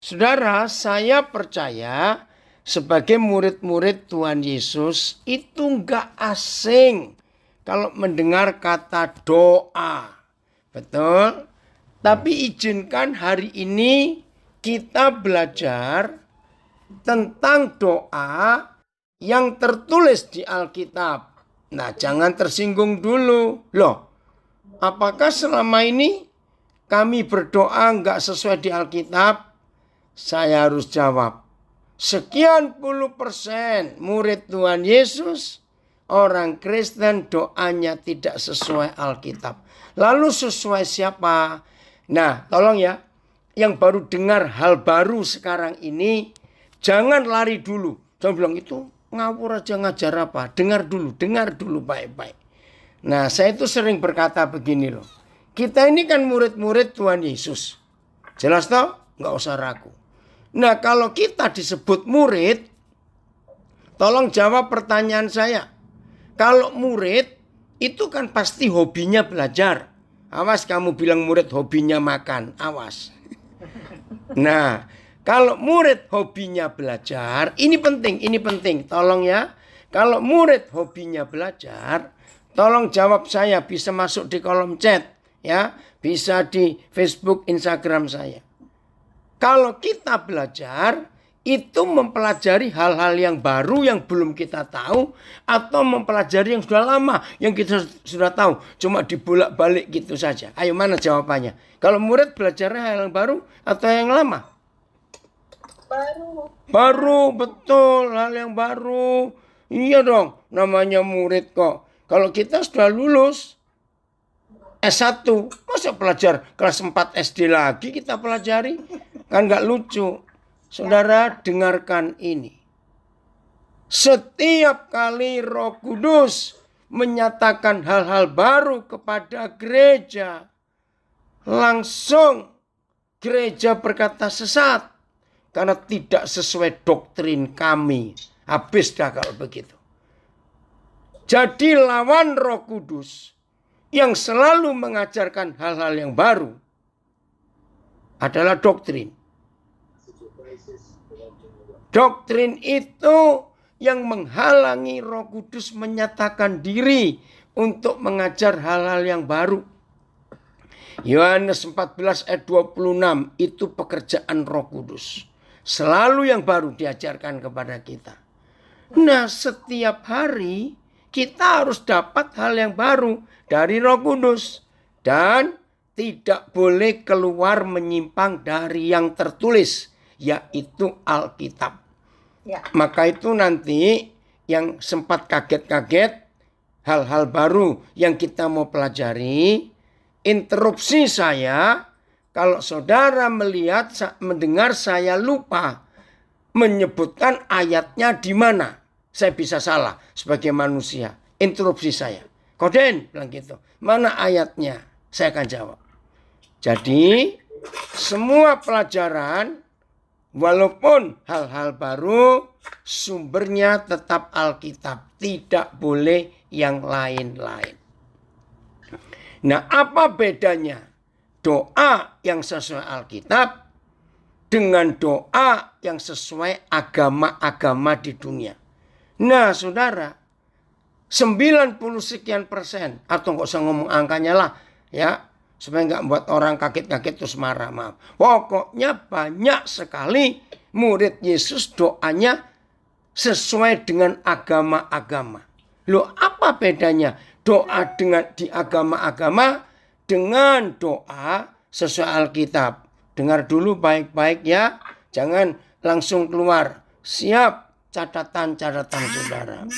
Saudara, saya percaya sebagai murid-murid Tuhan Yesus itu enggak asing kalau mendengar kata doa. Betul? Tapi izinkan hari ini kita belajar tentang doa yang tertulis di Alkitab. Nah, jangan tersinggung dulu. Loh, apakah selama ini kami berdoa enggak sesuai di Alkitab? Saya harus jawab. Sekian puluh persen murid Tuhan Yesus, orang Kristen doanya tidak sesuai Alkitab. Lalu sesuai siapa? Nah, tolong ya, yang baru dengar hal baru sekarang ini, jangan lari dulu. Jangan bilang itu ngawur aja ngajar apa. Dengar dulu baik-baik. Nah, saya itu sering berkata begini loh. Kita ini kan murid-murid Tuhan Yesus. Jelas toh? Nggak usah ragu. Nah, kalau kita disebut murid, tolong jawab pertanyaan saya. Kalau murid, itu kan pasti hobinya belajar. Awas kamu bilang murid hobinya makan, awas. Nah, kalau murid hobinya belajar, ini penting, tolong ya. Kalau murid hobinya belajar, tolong jawab saya, bisa masuk di kolom chat, ya, bisa di Facebook, Instagram saya. Kalau kita belajar, itu mempelajari hal-hal yang baru yang belum kita tahu, atau mempelajari yang sudah lama yang kita sudah tahu, cuma dibolak-balik gitu saja. Ayo, mana jawabannya? Kalau murid belajarnya hal yang baru atau yang lama? Baru, betul, hal yang baru. Iya dong, namanya murid kok. Kalau kita sudah lulus S1, masa pelajar kelas 4 SD lagi kita pelajari? Kan gak lucu. Saudara, dengarkan ini. Setiap kali Roh Kudus menyatakan hal-hal baru kepada gereja, langsung gereja berkata sesat. Karena tidak sesuai doktrin kami. Habis dah kalau begitu. Jadi lawan Roh Kudus yang selalu mengajarkan hal-hal yang baru adalah doktrin. Doktrin itu yang menghalangi Roh Kudus menyatakan diri untuk mengajar hal-hal yang baru. Yohanes 14 ayat 26 itu pekerjaan Roh Kudus. Selalu yang baru diajarkan kepada kita. Nah, setiap hari kita harus dapat hal yang baru dari Roh Kudus. Dan tidak boleh keluar menyimpang dari yang tertulis, yaitu Alkitab. Ya. Maka itu nanti yang sempat kaget-kaget, hal-hal baru yang kita mau pelajari, interupsi saya kalau saudara mendengar saya lupa menyebutkan ayatnya di mana. Saya bisa salah sebagai manusia. Interupsi saya. Koden bilang gitu. Mana ayatnya? Saya akan jawab. Jadi semua pelajaran walaupun hal-hal baru sumbernya tetap Alkitab. Tidak boleh yang lain-lain. Nah, apa bedanya doa yang sesuai Alkitab dengan doa yang sesuai agama-agama di dunia? Nah, saudara, 90 sekian persen, atau nggak usah ngomong angkanya lah, ya, supaya nggak buat orang kaget-kaget terus marah, maaf. Pokoknya banyak sekali murid Yesus doanya sesuai dengan agama-agama. Loh, apa bedanya doa di agama-agama dengan doa sesuai Alkitab? Dengar dulu baik-baik ya, jangan langsung keluar. Siap catatan-catatan saudara.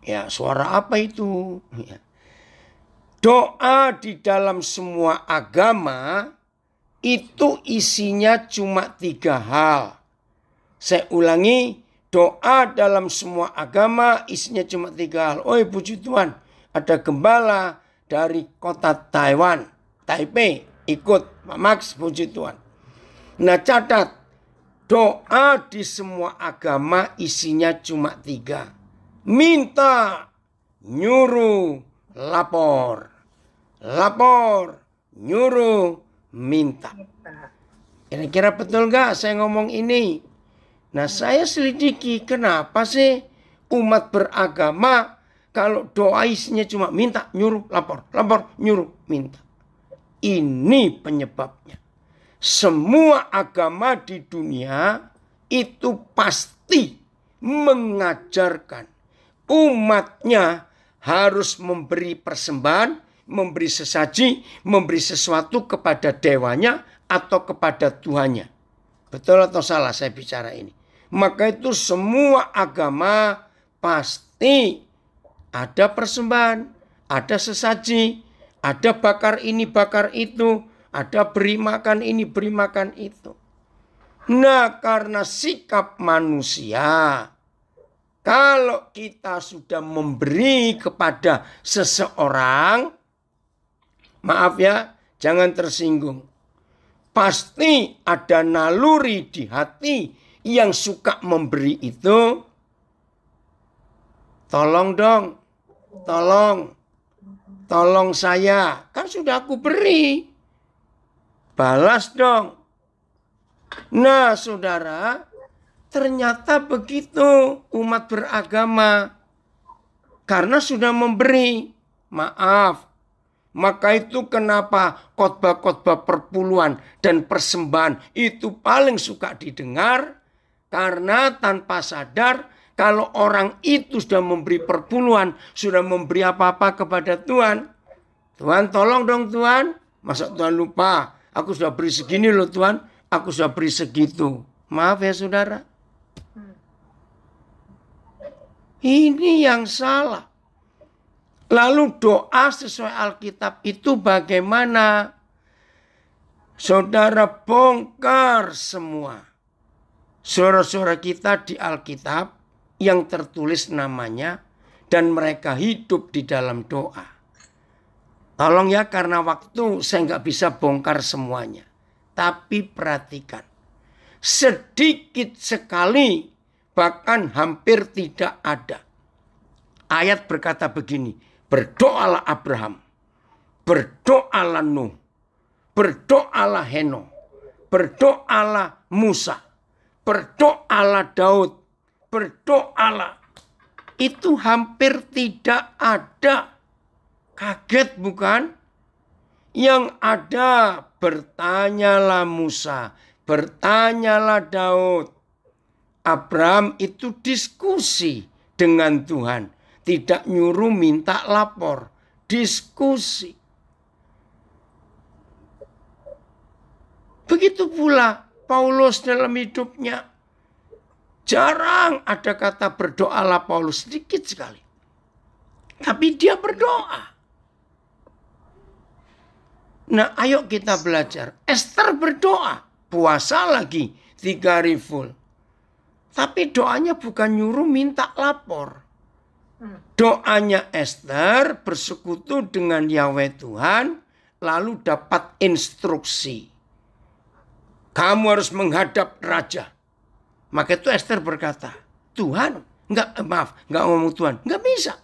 Ya, suara apa itu? Ya. Doa di dalam semua agama itu isinya cuma 3 hal. Saya ulangi, doa dalam semua agama isinya cuma 3 hal. Oh, puji Tuhan, ada gembala dari kota Taiwan, Taipei, ikut Pak Max, puji Tuhan. Nah, catat, doa di semua agama isinya cuma 3. Minta, nyuruh, lapor. Lapor, nyuruh, minta. Kira-kira betul nggak saya ngomong ini? Nah, saya selidiki kenapa sih umat beragama kalau doa isinya cuma minta, nyuruh, lapor, lapor, nyuruh, minta. Ini penyebabnya. Semua agama di dunia itu pasti mengajarkan umatnya harus memberi persembahan, memberi sesaji, memberi sesuatu kepada dewanya atau kepada Tuhannya. Betul atau salah saya bicara ini? Maka itu semua agama pasti ada persembahan, ada sesaji, ada bakar ini, bakar itu, ada beri makan ini, beri makan itu. Nah, karena sikap manusia, kalau kita sudah memberi kepada seseorang, maaf ya, jangan tersinggung. Pasti ada naluri di hati yang suka memberi itu. Tolong dong, tolong saya, kan sudah aku beri. Balas dong. Nah, saudara, ternyata begitu umat beragama. Karena sudah memberi. Maaf. Maka itu kenapa khotbah-khotbah perpuluhan dan persembahan itu paling suka didengar. Karena tanpa sadar kalau orang itu sudah memberi perpuluhan, sudah memberi apa-apa kepada Tuhan. Tuhan tolong dong Tuhan. Masa Tuhan lupa? Aku sudah beri segini loh Tuhan. Aku sudah beri segitu. Maaf ya saudara. Ini yang salah. Lalu doa sesuai Alkitab itu bagaimana? Saudara bongkar semua. Saudara-saudara kita di Alkitab yang tertulis namanya dan mereka hidup di dalam doa. Tolong ya, karena waktu saya nggak bisa bongkar semuanya. Tapi perhatikan, sedikit sekali bahkan hampir tidak ada. Ayat berkata begini, berdoalah Abraham, berdoalah Nuh, berdoalah Henokh, berdoalah Musa, berdoalah Daud, berdoalah. Itu hampir tidak ada. Kaget bukan? Yang ada bertanyalah Musa, bertanyalah Daud. Abraham itu diskusi dengan Tuhan. Tidak nyuruh minta lapor. Diskusi. Begitu pula Paulus dalam hidupnya. Jarang ada kata berdoalah Paulus. Sedikit sekali. Tapi dia berdoa. Nah, ayo kita belajar. Esther berdoa. Puasa lagi 3 hari full. Tapi doanya bukan nyuruh minta lapor. Doanya Esther bersekutu dengan Yahweh Tuhan. Lalu dapat instruksi. Kamu harus menghadap raja. Maka itu Esther berkata, Tuhan, enggak ngomong Tuhan, enggak bisa.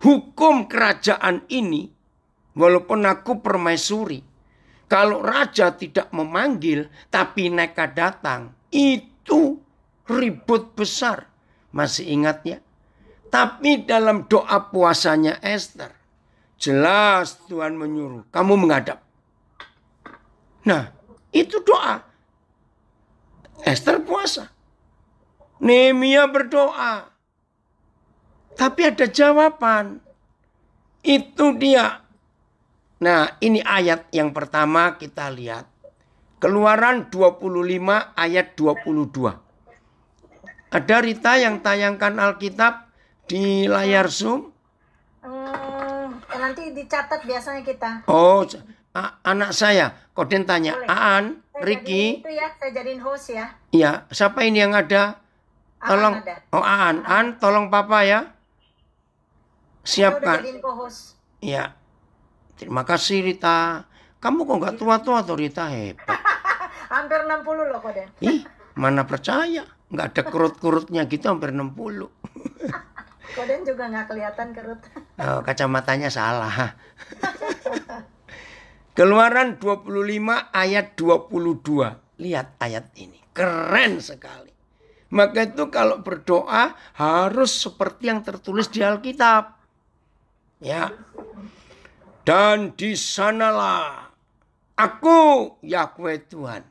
Hukum kerajaan ini, walaupun aku permaisuri, kalau raja tidak memanggil tapi nekat datang, itu ribut besar. Masih ingat ya? Tapi dalam doa puasanya Esther, jelas Tuhan menyuruh kamu menghadap. Nah, itu doa. Esther puasa. Nehemia berdoa. Tapi ada jawaban. Itu dia. Nah, ini ayat yang pertama kita lihat. Keluaran 25 ayat 22. Ada Rita yang tayangkan Alkitab di layar Zoom? Nanti dicatat biasanya kita. Oh, anak saya. Koden tanya, boleh. Aan, Ricky. Itu ya, saya jadiin host ya. Iya, siapa ini yang ada? Tolong. Ada. Oh, Aan, tolong Papa ya. Siapkan. Iya. Terima kasih Rita. Kamu kok nggak tua-tua tuh Rita, hebat. Hampir 60 loh Koden. Ih, mana percaya. Nggak ada kerut-kerutnya gitu hampir 60. Koden juga nggak kelihatan kerut. Oh, kacamatanya salah. Keluaran 25 ayat 22. lihat ayat ini. Keren sekali. Maka itu kalau berdoa harus seperti yang tertulis di Alkitab. Ya. Dan di sanalah aku Yahweh Tuhan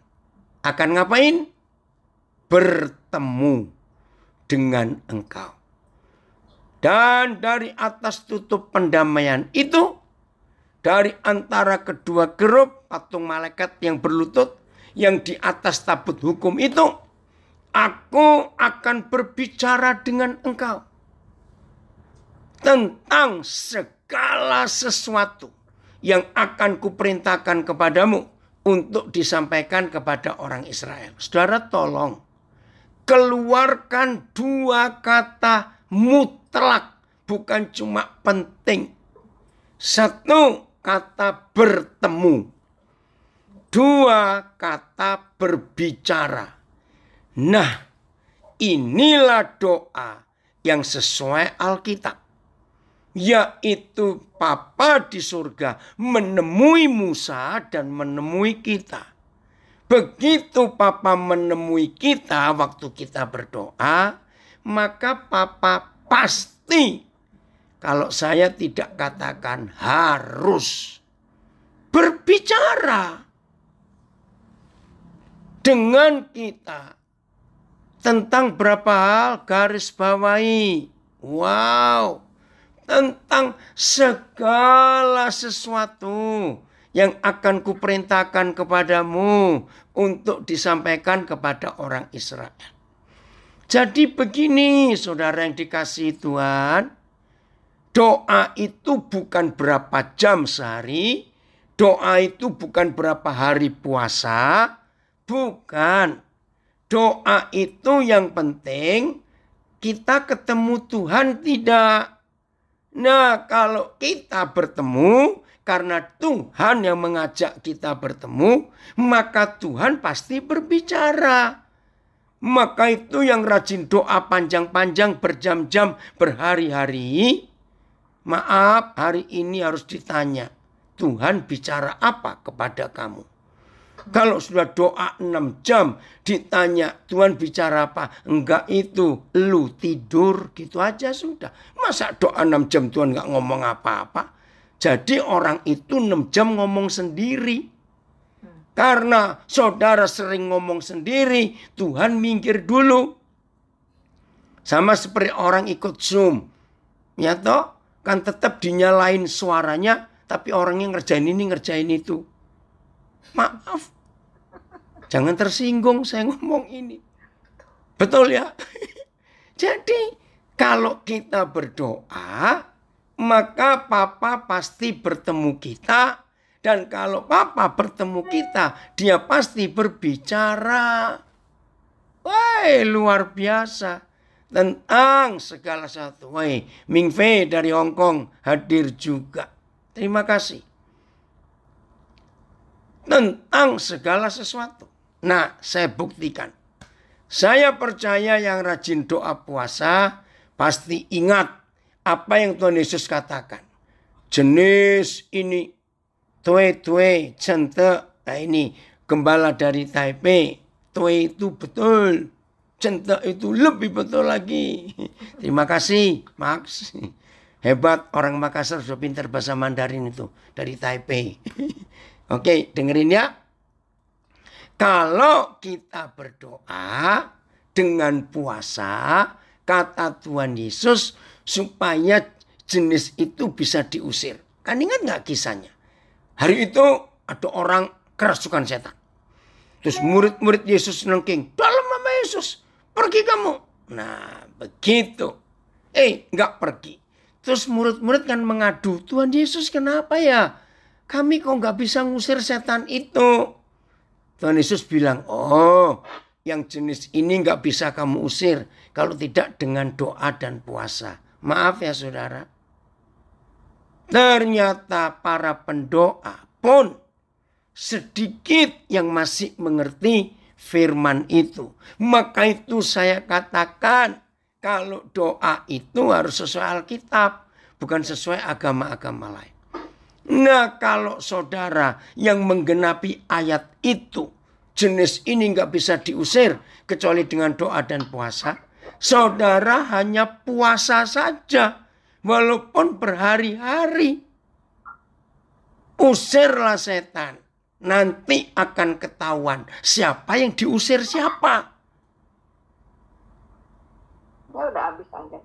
akan ngapain? Bertemu dengan engkau. Dan dari atas tutup pendamaian itu, dari antara kedua gerub patung malaikat yang berlutut, yang di atas tabut hukum itu, aku akan berbicara dengan engkau tentang segala sesuatu yang akan kuperintahkan kepadamu untuk disampaikan kepada orang Israel. Saudara, tolong keluarkan dua kata mutlak, bukan cuma penting. Satu kata bertemu, dua kata berbicara. Nah, inilah doa yang sesuai Alkitab, yaitu Bapa di surga menemui Musa dan menemui kita. Begitu Papa menemui kita waktu kita berdoa, maka Papa pasti, kalau saya tidak katakan harus, berbicara dengan kita tentang berapa hal, garis bawahi. Wow. Tentang segala sesuatu yang akan kuperintahkan kepadamu untuk disampaikan kepada orang Israel. Jadi begini, saudara yang dikasihi Tuhan, doa itu bukan berapa jam sehari, doa itu bukan berapa hari puasa, bukan. Doa itu yang penting kita ketemu Tuhan tidak. Nah, kalau kita bertemu karena Tuhan yang mengajak kita bertemu, maka Tuhan pasti berbicara. Maka itu yang rajin doa panjang-panjang berjam-jam berhari-hari. Maaf, hari ini harus ditanya, Tuhan bicara apa kepada kamu? Kalau sudah doa 6 jam ditanya Tuhan bicara apa? Enggak, itu lu tidur gitu aja sudah. Masa doa 6 jam Tuhan enggak ngomong apa-apa? Jadi orang itu 6 jam ngomong sendiri. Karena saudara sering ngomong sendiri, Tuhan minggir dulu. Sama seperti orang ikut Zoom. Ya toh, kan tetap dinyalain suaranya, tapi orangnya ngerjain ini, ngerjain itu. Maaf, jangan tersinggung saya ngomong ini. Betul ya? Jadi kalau kita berdoa, maka Papa pasti bertemu kita. Dan kalau Papa bertemu kita, dia pasti berbicara. Wah, luar biasa. Tentang segala sesuatu. Wah, Ming Fei dari Hong Kong hadir juga. Terima kasih. Tentang segala sesuatu. Nah, saya buktikan. Saya percaya yang rajin doa puasa pasti ingat apa yang Tuhan Yesus katakan. Jenis ini, tue cente. Nah ini gembala dari Taipei. Tue itu betul. Cente itu lebih betul lagi. Terima kasih, Max. Hebat, orang Makassar sudah pintar bahasa Mandarin itu. Dari Taipei. Oke, dengerin ya. Kalau kita berdoa dengan puasa, kata Tuhan Yesus, supaya jenis itu bisa diusir. Kan ingat gak kisahnya? Hari itu ada orang kerasukan setan. Terus murid-murid Yesus nengking, dalam nama Yesus, pergi kamu. Nah, begitu. Gak pergi. Terus murid-murid kan mengadu, Tuhan Yesus kenapa ya? Kami kok gak bisa ngusir setan itu? Tuhan Yesus bilang, oh yang jenis ini gak bisa kamu usir. Kalau tidak dengan doa dan puasa. Maaf ya saudara. Ternyata para pendoa pun sedikit yang masih mengerti firman itu. Maka itu saya katakan, kalau doa itu harus sesuai Alkitab. Bukan sesuai agama-agama lain. Nah, kalau saudara yang menggenapi ayat itu jenis ini nggak bisa diusir kecuali dengan doa dan puasa, saudara hanya puasa saja walaupun berhari-hari. Usirlah setan, nanti akan ketahuan siapa yang diusir siapa. Ya udah habis aja.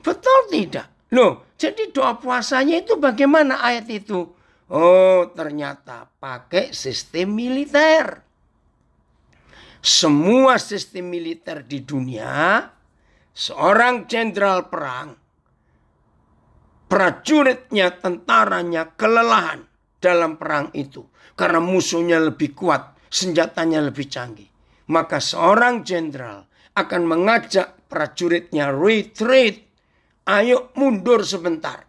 Betul tidak? Loh, jadi doa puasanya itu bagaimana ayat itu? Oh, ternyata pakai sistem militer. Semua sistem militer di dunia, seorang jenderal perang, prajuritnya, tentaranya kelelahan dalam perang itu. Karena musuhnya lebih kuat, senjatanya lebih canggih. Maka seorang jenderal akan mengajak prajuritnya retreat. Ayo mundur sebentar.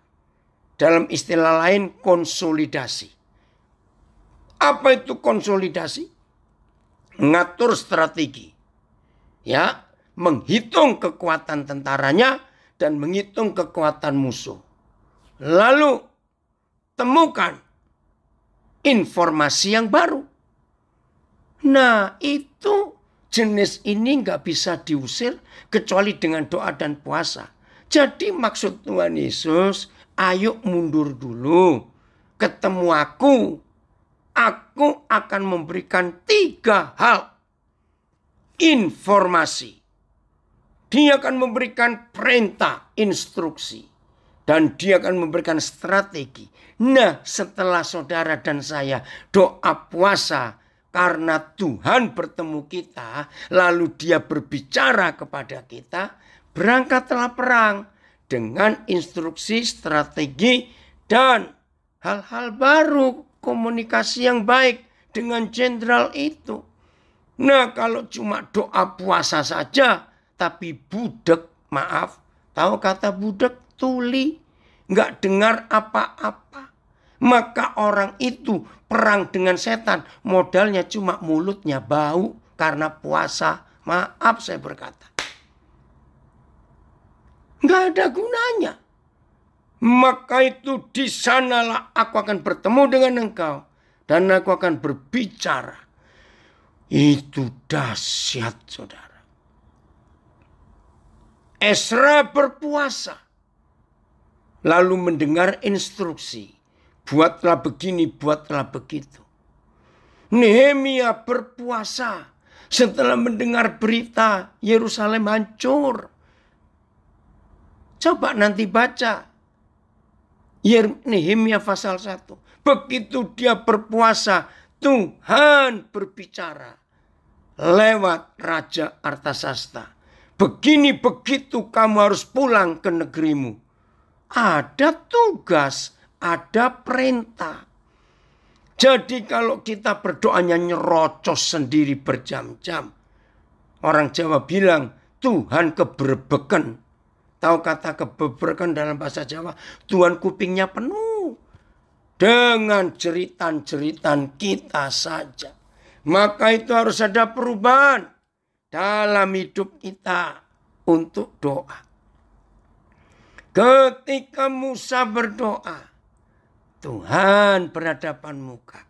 Dalam istilah lain konsolidasi. Apa itu konsolidasi? Ngatur strategi. Ya, menghitung kekuatan tentaranya dan menghitung kekuatan musuh. Lalu temukan informasi yang baru. Nah, itu jenis ini nggak bisa diusir kecuali dengan doa dan puasa. Jadi maksud Tuhan Yesus, ayo mundur dulu. Ketemu aku akan memberikan 3 hal. Informasi. Dia akan memberikan perintah, instruksi. Dan dia akan memberikan strategi. Nah, setelah saudara dan saya doa puasa karena Tuhan bertemu kita, lalu dia berbicara kepada kita, berangkatlah perang dengan instruksi, strategi, dan hal-hal baru, komunikasi yang baik dengan jenderal itu. Nah, kalau cuma doa puasa saja, tapi budek, maaf, tahu kata budek? Tuli, nggak dengar apa-apa. Maka orang itu perang dengan setan, modalnya cuma mulutnya bau karena puasa. Maaf saya berkata. Nggak ada gunanya. Maka itu di sanalah aku akan bertemu dengan engkau. Dan aku akan berbicara. Itu dahsyat, saudara. Ezra berpuasa. Lalu mendengar instruksi. Buatlah begini, buatlah begitu. Nehemia berpuasa. Setelah mendengar berita Yerusalem hancur. Coba nanti baca Nehemia pasal 1. Begitu dia berpuasa, Tuhan berbicara lewat Raja Artasasta. Begini begitu kamu harus pulang ke negerimu. Ada tugas, ada perintah. Jadi kalau kita berdoanya nyerocos sendiri berjam-jam. Orang Jawa bilang Tuhan keberbeken. Tahu kata kebeberkan dalam bahasa Jawa? Tuhan kupingnya penuh dengan jeritan-jeritan kita saja. Maka itu harus ada perubahan dalam hidup kita untuk doa. Ketika Musa berdoa, Tuhan berhadapan muka.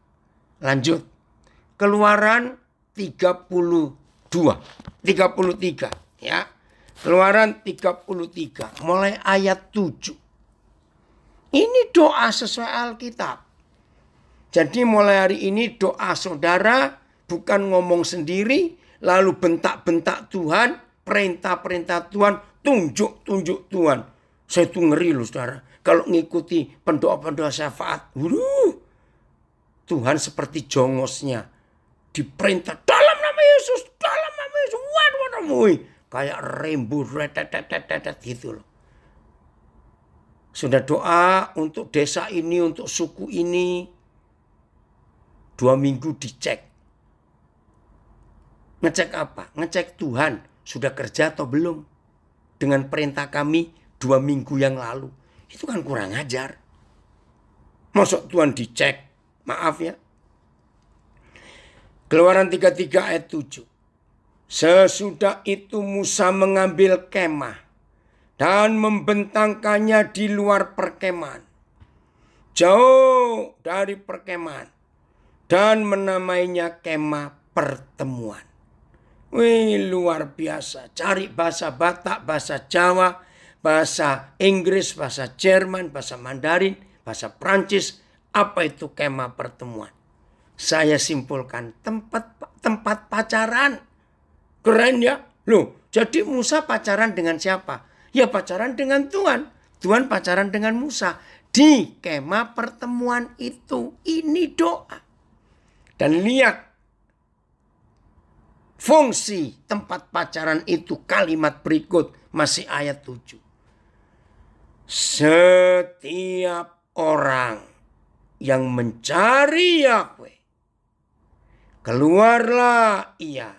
Lanjut. Keluaran 33 ya. Keluaran 33 mulai ayat 7. Ini doa sesuai Alkitab. Jadi mulai hari ini doa saudara bukan ngomong sendiri lalu bentak-bentak Tuhan, perintah-perintah Tuhan, tunjuk-tunjuk Tuhan. Saya tuh ngeri loh saudara. Kalau ngikuti pendoa-pendoa syafaat. Tuhan seperti jongosnya. Diperintah dalam nama Yesus. Dalam nama Yesus. Waduh. Kayak rembuh gitu loh. Sudah doa untuk desa ini, untuk suku ini. 2 minggu dicek. Ngecek apa? Ngecek Tuhan sudah kerja atau belum. Dengan perintah kami 2 minggu yang lalu. Itu kan kurang ajar. Masuk Tuhan dicek. Maaf ya. Keluaran 33 ayat 7. Sesudah itu Musa mengambil kemah dan membentangkannya di luar perkemahan, jauh dari perkemahan, dan menamainya kemah pertemuan. Wih, luar biasa. Cari bahasa Batak, bahasa Jawa, bahasa Inggris, bahasa Jerman, bahasa Mandarin, bahasa Prancis. Apa itu kemah pertemuan? Saya simpulkan tempat pacaran. Keren ya. Loh, jadi Musa pacaran dengan siapa? Ya pacaran dengan Tuhan. Tuhan pacaran dengan Musa. Di kemah pertemuan itu. Ini doa. Dan lihat fungsi tempat pacaran itu, kalimat berikut masih ayat 7. Setiap orang yang mencari Yahweh, keluarlah ia,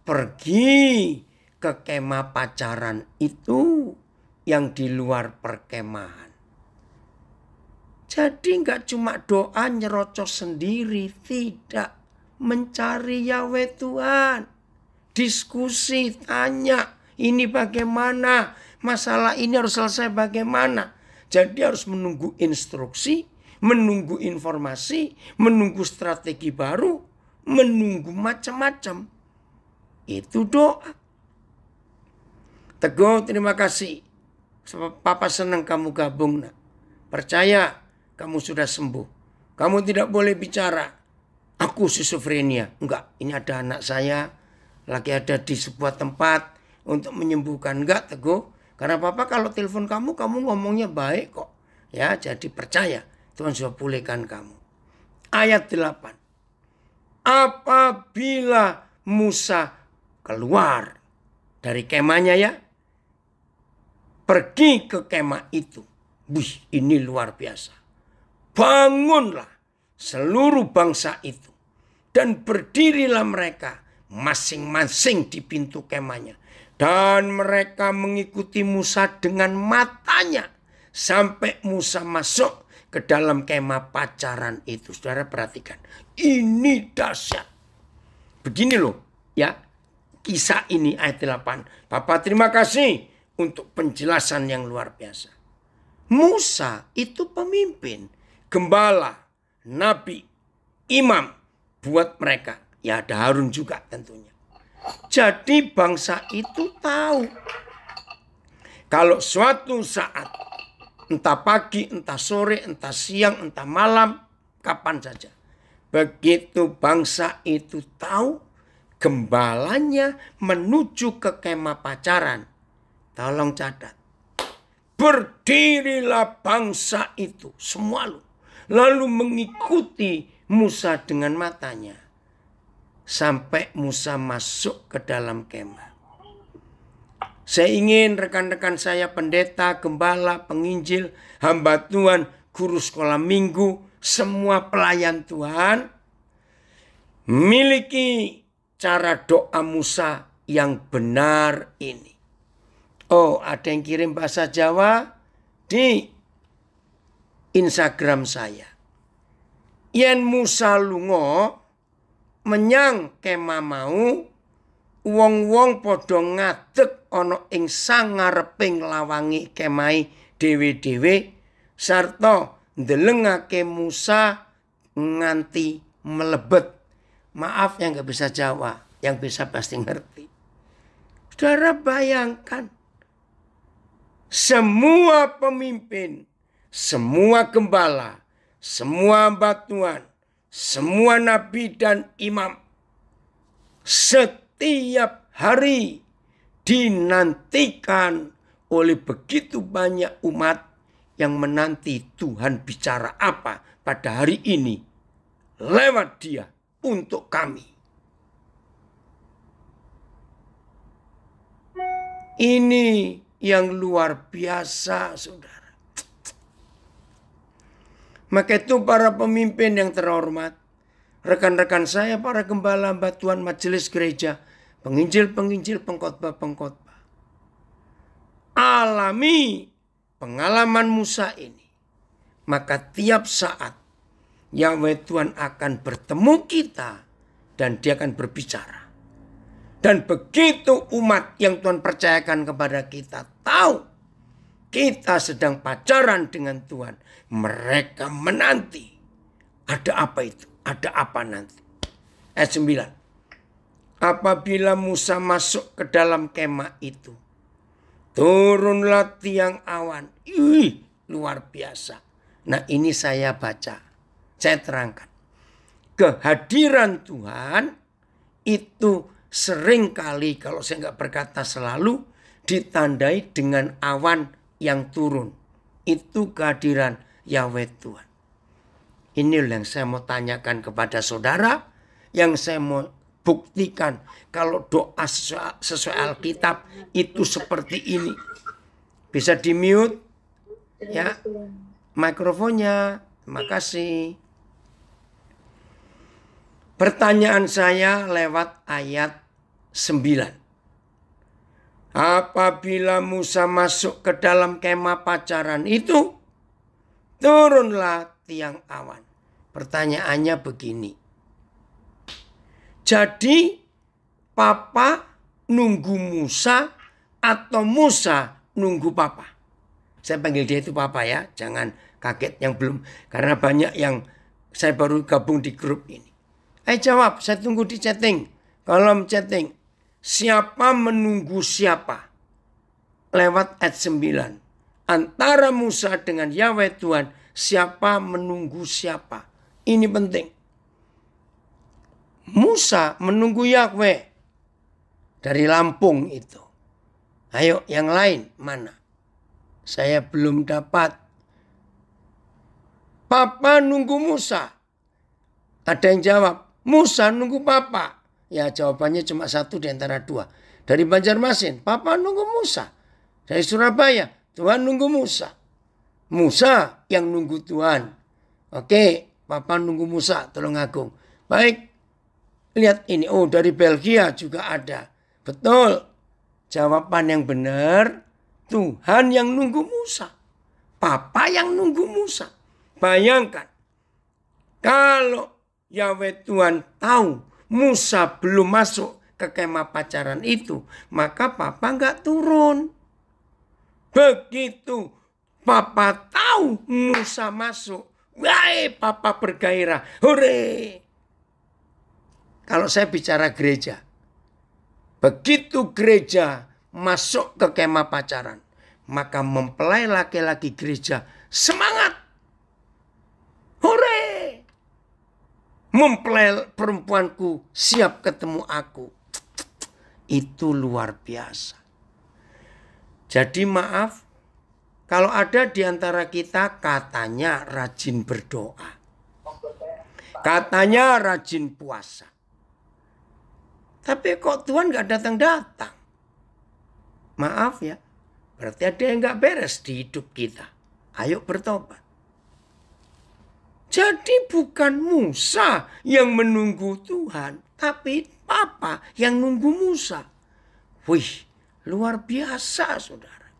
pergi ke kemah pacaran itu yang di luar perkemahan. Jadi enggak cuma doa nyerocos sendiri, tidak. Mencari Yahweh Tuhan. Diskusi, tanya, ini bagaimana? Masalah ini harus selesai bagaimana? Jadi harus menunggu instruksi, menunggu informasi, menunggu strategi baru, menunggu macam-macam. Itu doa. Teguh, terima kasih. Papa senang kamu gabung, nak. Percaya kamu sudah sembuh. Kamu tidak boleh bicara, aku schizofrenia. Enggak, ini ada anak saya lagi ada di sebuah tempat untuk menyembuhkan. Enggak, Teguh. Karena Papa kalau telepon kamu ngomongnya baik kok. Ya, jadi percaya Tuhan sudah pulihkan kamu. Ayat 8. Apabila Musa keluar dari kemahnya ya, pergi ke kemah itu. Wih, ini luar biasa. Bangunlah seluruh bangsa itu dan berdirilah mereka masing-masing di pintu kemahnya. Dan mereka mengikuti Musa dengan matanya sampai Musa masuk ke dalam kemah pacaran itu. Saudara perhatikan, ini dahsyat. Begini loh ya, kisah ini ayat 8. Papa terima kasih untuk penjelasan yang luar biasa. Musa itu pemimpin, gembala, nabi, imam buat mereka. Ya ada Harun juga tentunya. Jadi bangsa itu tahu kalau suatu saat, entah pagi, entah sore, entah siang, entah malam, kapan saja. Begitu bangsa itu tahu, gembalanya menuju ke kemah pacaran. Tolong catat. Berdirilah bangsa itu, semua lalu mengikuti Musa dengan matanya. Sampai Musa masuk ke dalam kemah. Saya ingin rekan-rekan saya pendeta, gembala, penginjil, hamba Tuhan, guru sekolah minggu, semua pelayan Tuhan miliki cara doa Musa yang benar ini. Oh, ada yang kirim bahasa Jawa di Instagram saya. Yen Musa lunga menyang kemah mau, wong-wong padha ngadeg ana ing sangareping lawangi kemahe dhewe-dhewe sarta ndelengake Musa nganti melebet. Maaf yang nggak bisa Jawa, yang bisa pasti ngerti. Saudara bayangkan, semua pemimpin, semua gembala, semua hamba Tuhan, semua nabi dan imam, setiap hari dinantikan oleh begitu banyak umat yang menanti Tuhan bicara apa pada hari ini lewat dia untuk kami. Ini yang luar biasa, saudara. Maka itu para pemimpin yang terhormat, rekan-rekan saya, para gembala, hamba Tuhan, majelis gereja, penginjil-penginjil, pengkhotbah-pengkhotbah, alami pengalaman Musa ini. Maka tiap saat Yahweh Tuhan akan bertemu kita dan dia akan berbicara. Dan begitu umat yang Tuhan percayakan kepada kita tahu kita sedang pacaran dengan Tuhan, mereka menanti. Ada apa itu? Ada apa nanti? Ayat 9. apabila Musa masuk ke dalam kemah itu, turunlah tiang awan. Ih, luar biasa. Nah, ini saya baca, saya terangkan. Kehadiran Tuhan itu sering kali, kalau saya nggak berkata selalu, ditandai dengan awan yang turun. Itu kehadiran Yahweh Tuhan. Ini yang saya mau tanyakan kepada saudara, yang saya mau buktikan kalau doa sesuai Alkitab itu seperti ini. Bisa di-mute ya mikrofonnya. Terima kasih. Pertanyaan saya lewat ayat 9. Apabila Musa masuk ke dalam kemah pacaran itu, turunlah tiang awan. Pertanyaannya begini. Jadi Papa nunggu Musa atau Musa nunggu Papa? Saya panggil dia itu Papa ya. Jangan kaget yang belum. Karena banyak yang saya baru gabung di grup ini. Jawab, saya tunggu di chatting. Kolom chatting. Siapa menunggu siapa? Lewat ayat 9. Antara Musa dengan Yahweh Tuhan, siapa menunggu siapa? Ini penting. Musa menunggu Yahweh dari Lampung itu. Ayo yang lain mana? Saya belum dapat. Papa nunggu Musa. Ada yang jawab, Musa nunggu Papa. Ya jawabannya cuma satu di antara dua. Dari Banjarmasin, Papa nunggu Musa. Dari Surabaya, Tuhan nunggu Musa. Musa yang nunggu Tuhan. Oke, Papa nunggu Musa, tolong agung. Baik, lihat ini. Oh, dari Belgia juga ada. Betul. Jawaban yang benar, Tuhan yang nunggu Musa. Papa yang nunggu Musa. Bayangkan, kalau Yahweh Tuhan tahu Musa belum masuk ke kemah pacaran itu, maka Papa nggak turun. Begitu Papa tahu Musa masuk, wah, Papa bergairah, hore. Kalau saya bicara gereja, begitu gereja masuk ke kemah pacaran, maka mempelai laki-laki gereja semangat, hore. Mempelai perempuanku siap ketemu aku. Itu luar biasa. Jadi maaf, kalau ada di antara kita katanya rajin berdoa. Katanya rajin puasa. Tapi kok Tuhan gak datang-datang? Maaf ya, berarti ada yang gak beres di hidup kita. Ayo bertobat. Jadi bukan Musa yang menunggu Tuhan, tapi Papa yang nunggu Musa. Wih, luar biasa saudara.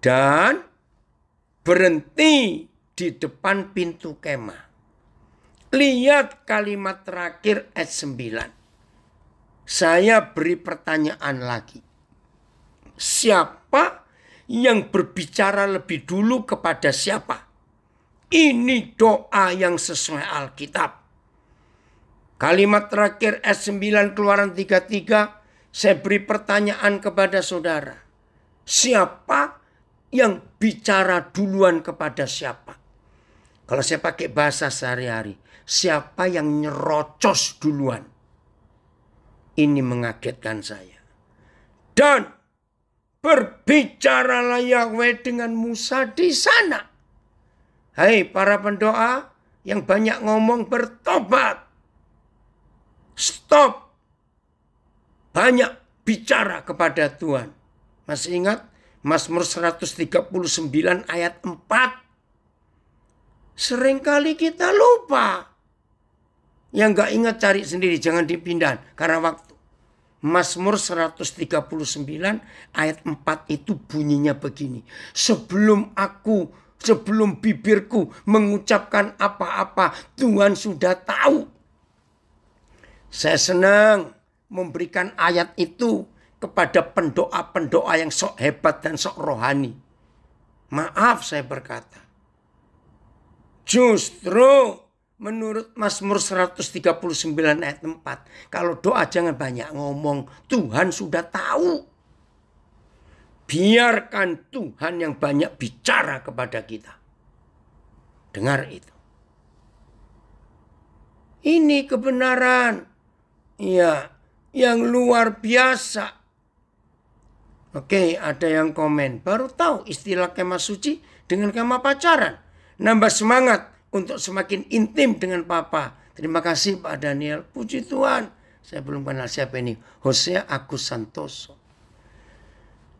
Dan berhenti di depan pintu kemah. Lihat kalimat terakhir ayat 9. Saya beri pertanyaan lagi. Siapa yang berbicara lebih dulu kepada siapa? Ini doa yang sesuai Alkitab. Kalimat terakhir ayat 9 Keluaran 33. Saya beri pertanyaan kepada saudara. Siapa yang bicara duluan kepada siapa? Kalau saya pakai bahasa sehari-hari. Siapa yang nyerocos duluan? Ini mengagetkan saya. Dan berbicaralah Yahweh dengan Musa di sana. Hai para pendoa yang banyak ngomong, bertobat. Stop. Banyak bicara kepada Tuhan. Masih ingat Mazmur 139 ayat 4? Seringkali kita lupa. Yang gak ingat cari sendiri, jangan dipindah karena waktu. Mazmur 139 ayat 4 itu bunyinya begini. Sebelum bibirku mengucapkan apa-apa, Tuhan sudah tahu. Saya senang memberikan ayat itu kepada pendoa-pendoa yang sok hebat dan sok rohani. Maaf saya berkata. Justru menurut Mazmur 139 ayat 4. Kalau doa jangan banyak ngomong. Tuhan sudah tahu. Biarkan Tuhan yang banyak bicara kepada kita. Dengar itu. Ini kebenaran. Ya, yang luar biasa. Oke, ada yang komen. Baru tahu istilah kemah suci dengan kemah pacaran. Nambah semangat untuk semakin intim dengan Papa. Terima kasih Pak Daniel. Puji Tuhan. Saya belum kenal siapa ini. Hosea Agus Santoso.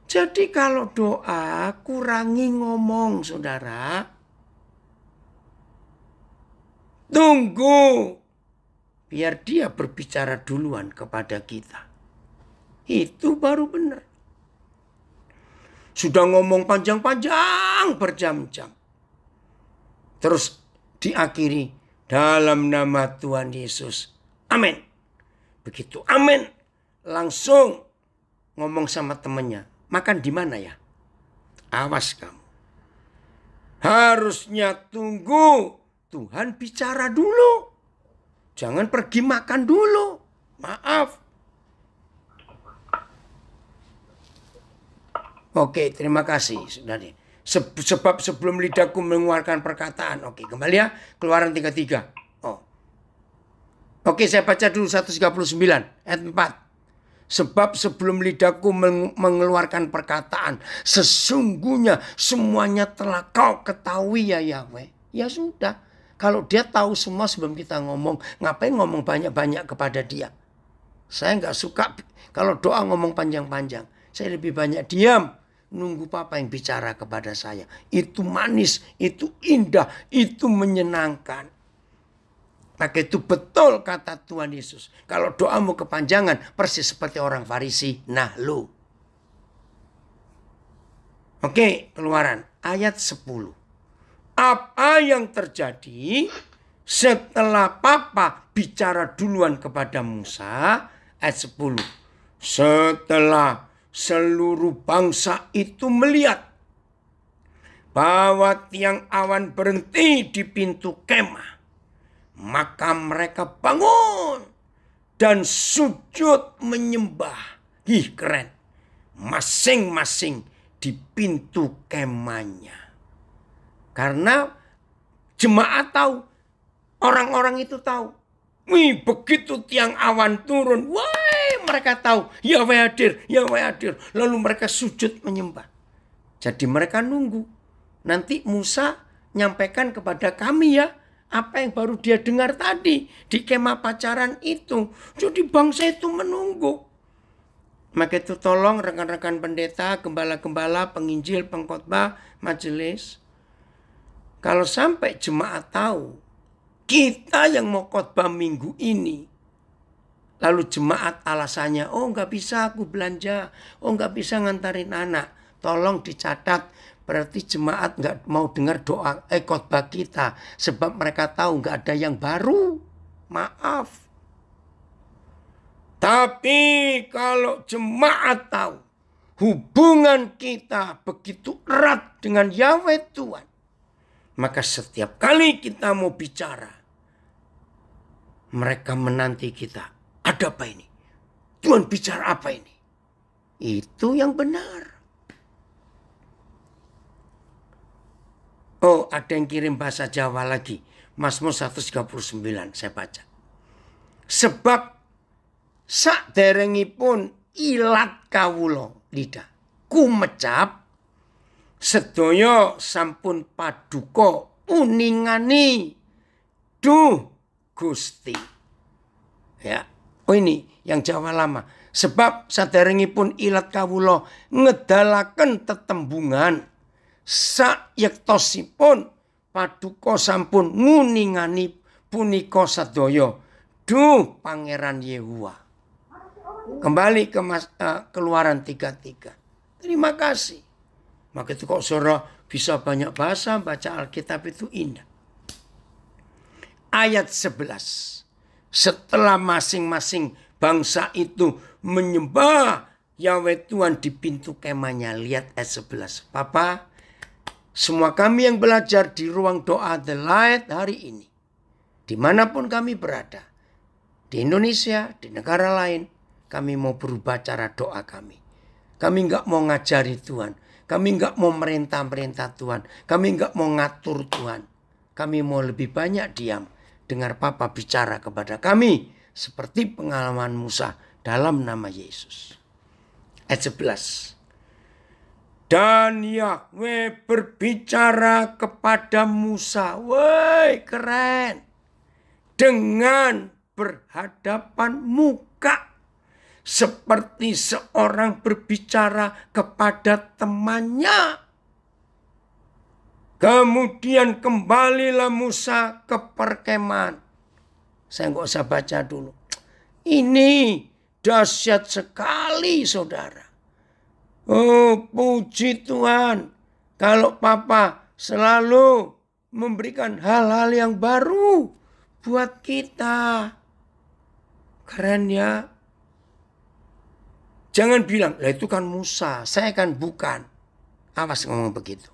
Jadi kalau doa kurangi ngomong saudara. Tunggu. Biar dia berbicara duluan kepada kita. Itu baru benar. Sudah ngomong panjang-panjang berjam-jam. Terus diakhiri dalam nama Tuhan Yesus. Amin. Begitu amin. Langsung ngomong sama temannya. Makan di mana ya? Awas kamu. Harusnya tunggu Tuhan bicara dulu. Jangan pergi makan dulu. Maaf. Oke, terima kasih. Sudah nih. Sebab sebelum lidahku mengeluarkan perkataan. Oke, kembali ya. Keluaran 33. Oh. Oke, saya baca dulu 139 ayat 4. Sebab sebelum lidahku mengeluarkan perkataan, sesungguhnya semuanya telah kau ketahui ya Yahweh. Ya sudah. Kalau dia tahu semua sebelum kita ngomong, ngapain ngomong banyak-banyak kepada dia? Saya nggak suka kalau doa ngomong panjang-panjang. Saya lebih banyak diam. Nunggu Papa yang bicara kepada saya. Itu manis, itu indah, itu menyenangkan. Maka itu betul kata Tuhan Yesus. Kalau doamu kepanjangan, persis seperti orang Farisi. Nah lu. Oke, Keluaran ayat 10. Apa yang terjadi setelah Papa bicara duluan kepada Musa? Ayat 10. Setelah seluruh bangsa itu melihat bahwa tiang awan berhenti di pintu kemah, maka mereka bangun dan sujud menyembah. Ih, keren. Masing-masing di pintu kemahnya. Karena jemaat tahu, orang-orang itu tahu. Wih, begitu tiang awan turun, wah, mereka tahu Yahweh hadir, Yahweh hadir. Lalu mereka sujud menyembah. Jadi mereka nunggu. Nanti Musa nyampaikan kepada kami ya, apa yang baru dia dengar tadi di kemah pacaran itu. Jadi bangsa itu menunggu. Maka itu tolong rekan-rekan pendeta, gembala-gembala, penginjil, pengkhotbah, majelis. Kalau sampai jemaat tahu, kita yang mau khotbah minggu ini, lalu jemaat alasannya, oh nggak bisa aku belanja, oh nggak bisa ngantarin anak. Tolong dicatat, berarti jemaat nggak mau dengar doa khotbah kita, sebab mereka tahu nggak ada yang baru. Maaf. Tapi kalau jemaat tahu hubungan kita begitu erat dengan Yahweh Tuhan, maka setiap kali kita mau bicara, mereka menanti kita. Ada apa ini? Tuhan bicara apa ini? Itu yang benar. Oh, ada yang kirim bahasa Jawa lagi. Mazmur 139 saya baca. Sebab saderengipun ilat kawula lidah kumecap, sedaya sampun paduka uningani duh Gusti. Ya, oh ini yang Jawa lama. Sebab saderengipun ilat kawula ngedalaken tetembungan, sayektosipun paduka sampun nguningani punika sadaya duh Pangeran Yehuwa. Kembali ke Keluaran 33. Terima kasih. Maka itu kok saudara bisa banyak bahasa, baca Alkitab itu indah. Ayat 11. Setelah masing-masing bangsa itu menyembah Yahweh Tuhan di pintu kemahnya. Lihat ayat 11. Papa, semua kami yang belajar di ruang doa The Light hari ini, Dimanapun kami berada, di Indonesia, di negara lain, kami mau berubah cara doa kami. Kami nggak mau ngajari Tuhan. Kami nggak mau merintah-merintah Tuhan. Kami nggak mau ngatur Tuhan. Kami mau lebih banyak diam. Dengar Papa bicara kepada kami. Seperti pengalaman Musa dalam nama Yesus. Ayat 11. Dan Yahweh berbicara kepada Musa. Woi, keren. Dengan berhadapan muka. Seperti seorang berbicara kepada temannya. Kemudian kembalilah Musa ke perkemahan. Saya nggak usah baca dulu. Ini dahsyat sekali, saudara. Oh, puji Tuhan. Kalau Papa selalu memberikan hal-hal yang baru buat kita. Keren ya. Jangan bilang, lah itu kan Musa, saya kan bukan. Awas ngomong begitu.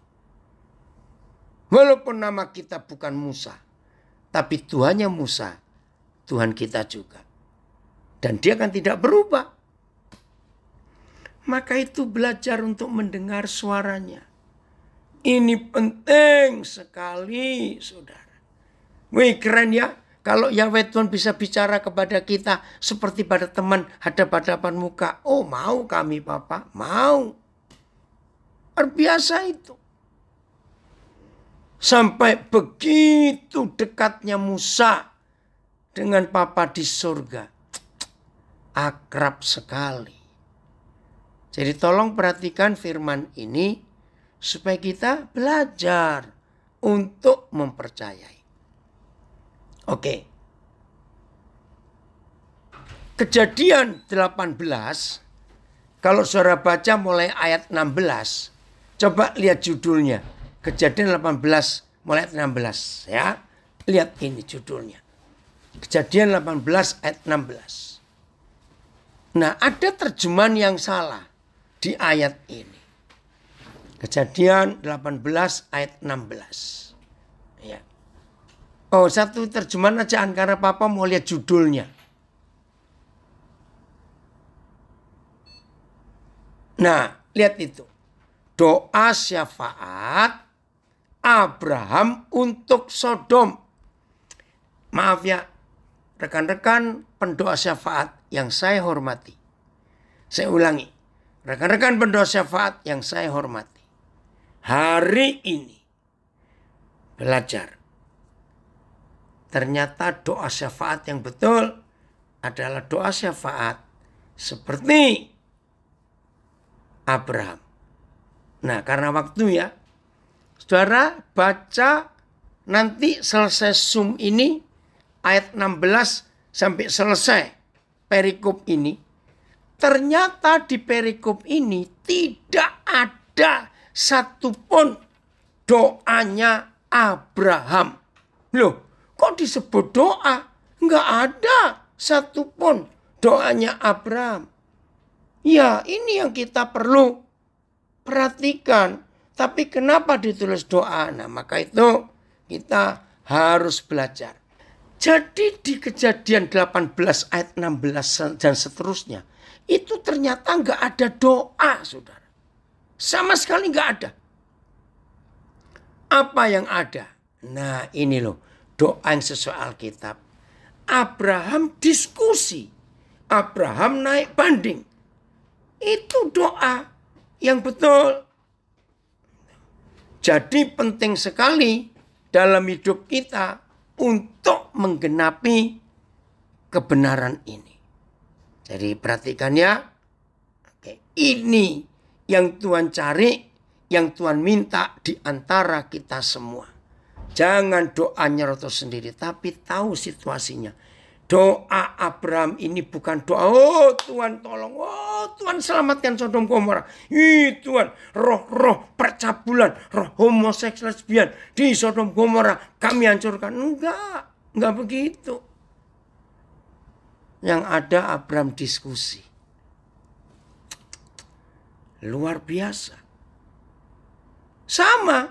Walaupun nama kita bukan Musa, tapi Tuhannya Musa, Tuhan kita juga. Dan dia kan tidak berubah. Maka itu belajar untuk mendengar suaranya. Ini penting sekali, saudara. Wih, keren ya. Kalau Yahweh Tuhan bisa bicara kepada kita seperti pada teman hadap-hadapan muka. Oh, mau kami, Papa. Mau. Luar biasa itu. Sampai begitu dekatnya Musa dengan Papa di surga. Akrab sekali. Jadi tolong perhatikan firman ini supaya kita belajar untuk mempercayai. Oke. Kejadian 18. Kalau saudara baca mulai ayat 16. Coba lihat judulnya. Kejadian 18 mulai ayat 16. Ya. Lihat ini judulnya. Kejadian 18 ayat 16. Nah, ada terjemahan yang salah di ayat ini. Kejadian 18 ayat 16. Ya. Oh, satu terjemahan aja karena Papa mau lihat judulnya. Nah, lihat itu. Doa syafaat Abraham untuk Sodom. Maaf ya, rekan-rekan pendoa syafaat yang saya hormati. Saya ulangi. Rekan-rekan pendoa syafaat yang saya hormati. Hari ini belajar. Ternyata doa syafaat yang betul adalah doa syafaat seperti Abraham. Nah, karena waktu ya, saudara baca nanti selesai Zoom ini ayat 16 sampai selesai perikop ini. Ternyata di perikop ini tidak ada satupun doanya Abraham. Loh, kok disebut doa? Enggak ada satupun doanya Abraham. Ya, ini yang kita perlu perhatikan. Tapi kenapa ditulis doa? Nah, maka itu kita harus belajar. Jadi di Kejadian 18 ayat 16 dan seterusnya. Itu ternyata enggak ada doa, saudara. Sama sekali enggak ada. Apa yang ada? Nah, ini loh. Doa yang sesuai Alkitab. Abraham diskusi. Abraham naik banding. Itu doa yang betul. Jadi penting sekali dalam hidup kita untuk menggenapi kebenaran ini. Jadi perhatikan ya. Oke, ini yang Tuhan cari, yang Tuhan minta di antara kita semua. Jangan doa nyerotos sendiri, tapi tahu situasinya. Doa Abraham ini bukan doa, oh Tuhan tolong, oh Tuhan selamatkan Sodom Gomora. Ih Tuhan, roh-roh percabulan, roh homoseks lesbian di Sodom Gomora kami hancurkan. Enggak begitu. Yang ada Abraham diskusi. Luar biasa. Sama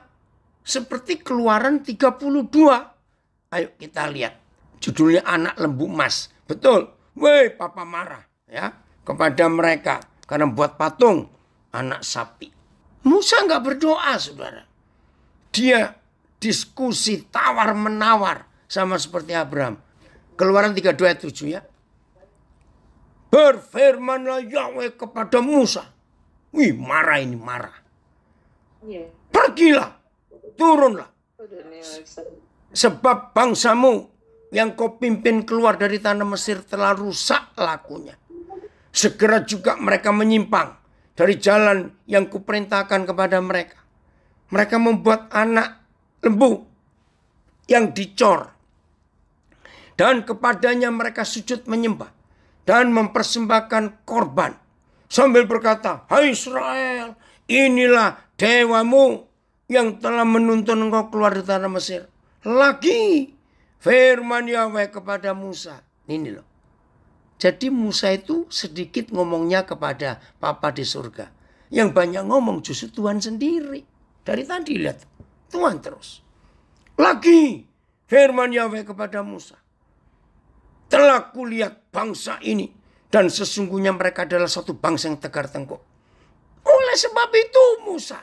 seperti Keluaran 32. Ayo kita lihat. Judulnya Anak Lembu Emas. Betul. Weh, papa marah ya kepada mereka karena buat patung anak sapi. Musa nggak berdoa, saudara. Dia diskusi tawar-menawar sama seperti Abraham. Keluaran 32 ayat 7 ya. Berfirmanlah Yahweh kepada Musa. Wih, marah ini, marah. Pergilah, turunlah. Sebab bangsamu yang kau pimpin keluar dari tanah Mesir telah rusak lakunya. Segera juga mereka menyimpang dari jalan yang kuperintahkan kepada mereka. Mereka membuat anak lembu yang dicor. Dan kepadanya mereka sujud menyembah. Dan mempersembahkan korban. Sambil berkata, hai Israel, inilah dewamu yang telah menuntun engkau keluar dari tanah Mesir. Lagi firman Yahweh kepada Musa. Ini loh. Jadi Musa itu sedikit ngomongnya kepada Papa di surga. Yang banyak ngomong justru Tuhan sendiri. Dari tadi lihat. Tuhan terus. Lagi firman Yahweh kepada Musa. Telah kulihat bangsa ini. Dan sesungguhnya mereka adalah satu bangsa yang tegar tengkuk. Oleh sebab itu Musa.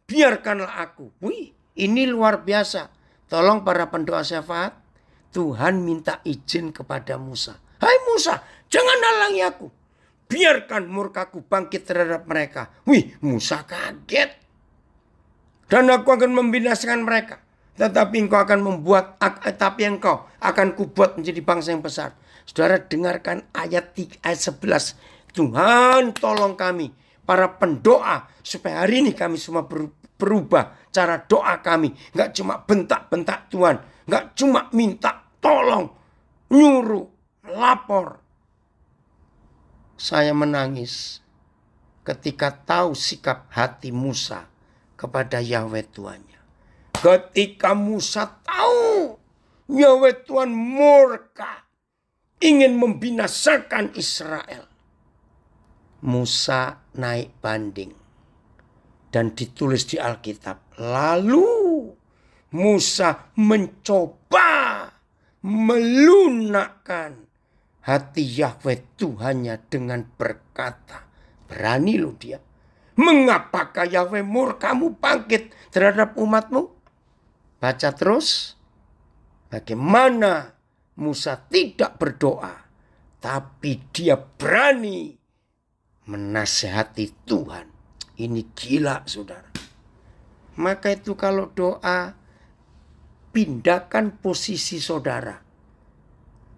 Biarkanlah aku. Wih, ini luar biasa. Tolong para pendoa syafaat. Tuhan minta izin kepada Musa. Hai Musa, jangan halangi aku. Biarkan murkaku bangkit terhadap mereka. Wih, Musa kaget. Dan aku akan membinasakan mereka. Tetapi engkau akan engkau akan kubuat menjadi bangsa yang besar. Saudara dengarkan ayat 11. Tuhan tolong kami, para pendoa, supaya hari ini kami semua berubah cara doa kami. Enggak cuma bentak-bentak Tuhan. Enggak cuma minta tolong, nyuruh, lapor. Saya menangis ketika tahu sikap hati Musa kepada Yahweh Tuhannya. Ketika Musa tahu Yahweh Tuhan murka, ingin membinasakan Israel. Musa naik banding. Dan ditulis di Alkitab. Lalu Musa mencoba melunakkan hati Yahweh Tuhannya dengan berkata. Berani loh dia. Mengapakah Yahweh murkamu bangkit terhadap umatmu? Baca terus. Bagaimana Musa tidak berdoa. Tapi dia berani menasehati Tuhan. Ini gila saudara. Maka itu kalau doa, pindahkan posisi saudara.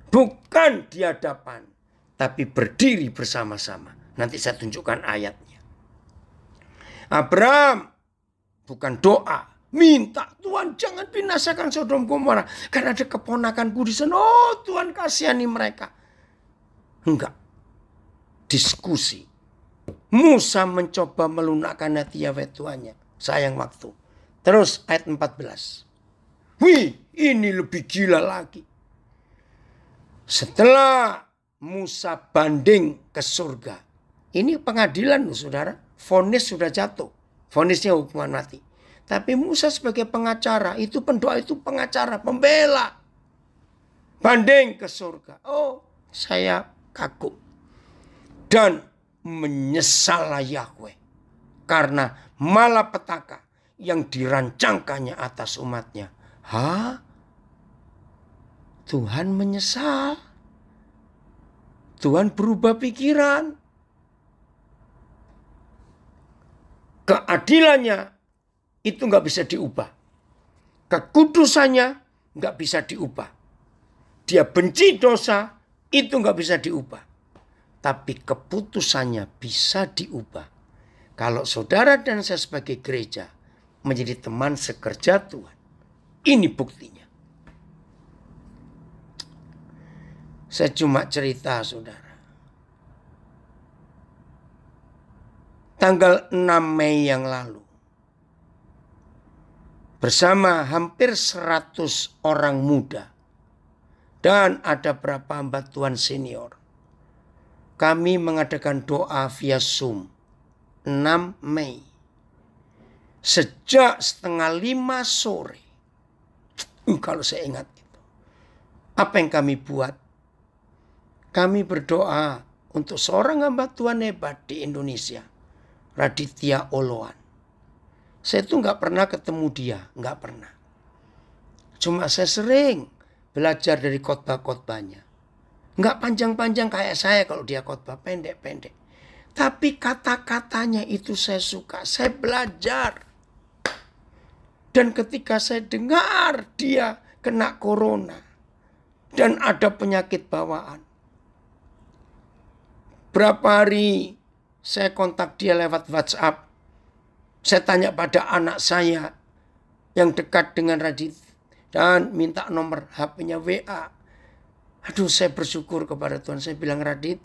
Bukan di hadapan, tapi berdiri bersama-sama. Nanti saya tunjukkan ayatnya. Abraham bukan doa. Minta Tuhan jangan binasakan Sodom Gomora. Karena ada keponakanku di sana. Oh Tuhan kasihani mereka. Enggak. Diskusi. Musa mencoba melunakkan hati Yahweh Tuhannya. Sayang waktu. Terus ayat 14. Wih, ini lebih gila lagi. Setelah Musa banding ke surga. Ini pengadilan loh saudara. Vonis sudah jatuh. Vonisnya hukuman mati. Tapi Musa sebagai pengacara. Itu pendoa, itu pengacara, pembela. Banding ke surga. Oh, saya kagum. Dan menyesallah Yahweh. Karena malapetaka yang dirancangkannya atas umatnya. Hah? Tuhan menyesal. Tuhan berubah pikiran. Keadilannya itu nggak bisa diubah. Kekudusannya nggak bisa diubah. Dia benci dosa, itu nggak bisa diubah. Tapi keputusannya bisa diubah. Kalau saudara dan saya sebagai gereja menjadi teman sekerja Tuhan. Ini buktinya. Saya cuma cerita saudara. Tanggal 6 Mei yang lalu. Bersama hampir 100 orang muda. Dan ada beberapa hamba Tuhan senior. Kami mengadakan doa via Zoom. 6 Mei. Sejak 4:30 sore. Kalau saya ingat itu. Apa yang kami buat? Kami berdoa untuk seorang hamba Tuhan hebat di Indonesia, Raditya Oloan. Saya tuh nggak pernah ketemu dia, nggak pernah. Cuma saya sering belajar dari khotbah-khotbahnya. Nggak panjang-panjang kayak saya kalau dia khotbah, pendek-pendek. Tapi kata-katanya itu saya suka, saya belajar. Dan ketika saya dengar dia kena corona dan ada penyakit bawaan. Berapa hari saya kontak dia lewat WhatsApp. Saya tanya pada anak saya yang dekat dengan Radit dan minta nomor HP-nya WA. Aduh, saya bersyukur kepada Tuhan. Saya bilang, Radit,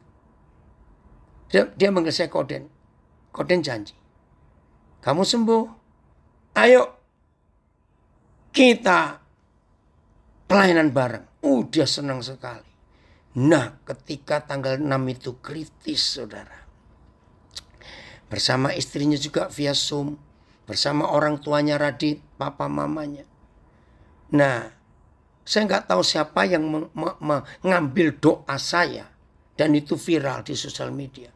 dia manggil saya Koden. Koden janji, kamu sembuh. Ayo kita pelayanan bareng. Dia senang sekali. Nah, ketika tanggal 6 itu kritis, saudara. Bersama istrinya juga via Zoom. Bersama orang tuanya Radit, papa mamanya. Nah, saya nggak tahu siapa yang mengambil doa saya. Dan itu viral di sosial media.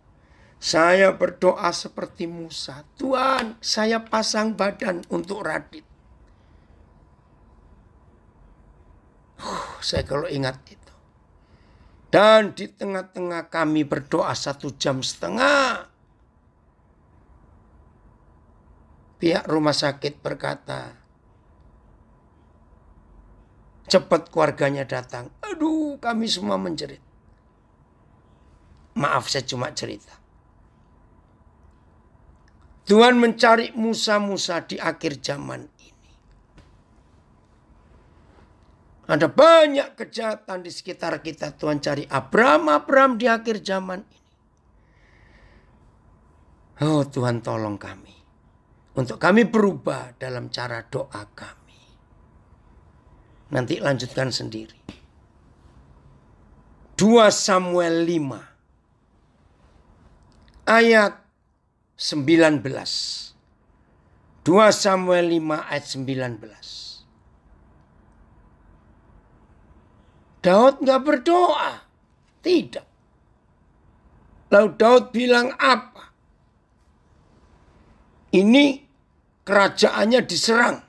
Saya berdoa seperti Musa. Tuhan, saya pasang badan untuk Radit. Saya kalau ingat itu. Dan di tengah-tengah kami berdoa 1,5 jam. Pihak rumah sakit berkata, cepat keluarganya datang. Aduh, kami semua menjerit. Maaf, saya cuma cerita. Tuhan mencari Musa-Musa di akhir zaman ini. Ada banyak kejahatan di sekitar kita. Tuhan cari Abraham di akhir zaman ini. Oh, Tuhan tolong kami. Untuk kami berubah dalam cara doa kami. Nanti lanjutkan sendiri. 2 Samuel 5. Ayat 19. 2 Samuel 5 ayat 19. Daud gak berdoa. Tidak. Lalu Daud bilang apa? Ini kerajaannya diserang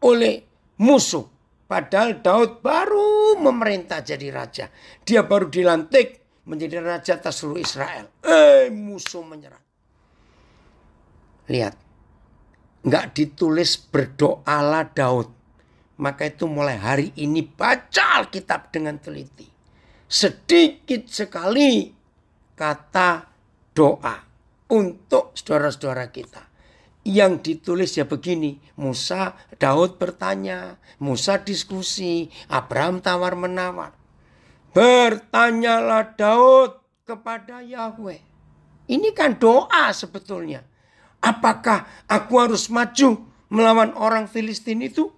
oleh musuh. Padahal Daud baru memerintah jadi raja. Dia baru dilantik menjadi raja atas seluruh Israel. Musuh menyerang. Lihat. Gak ditulis berdoalah Daud. Maka itu mulai hari ini baca Alkitab dengan teliti. Sedikit sekali kata doa untuk saudara-saudara kita. Yang ditulis ya begini. Musa, Daud bertanya. Musa diskusi. Abraham tawar-menawar. Bertanyalah Daud kepada Yahweh. Ini kan doa sebetulnya. Apakah aku harus maju melawan orang Filistin itu?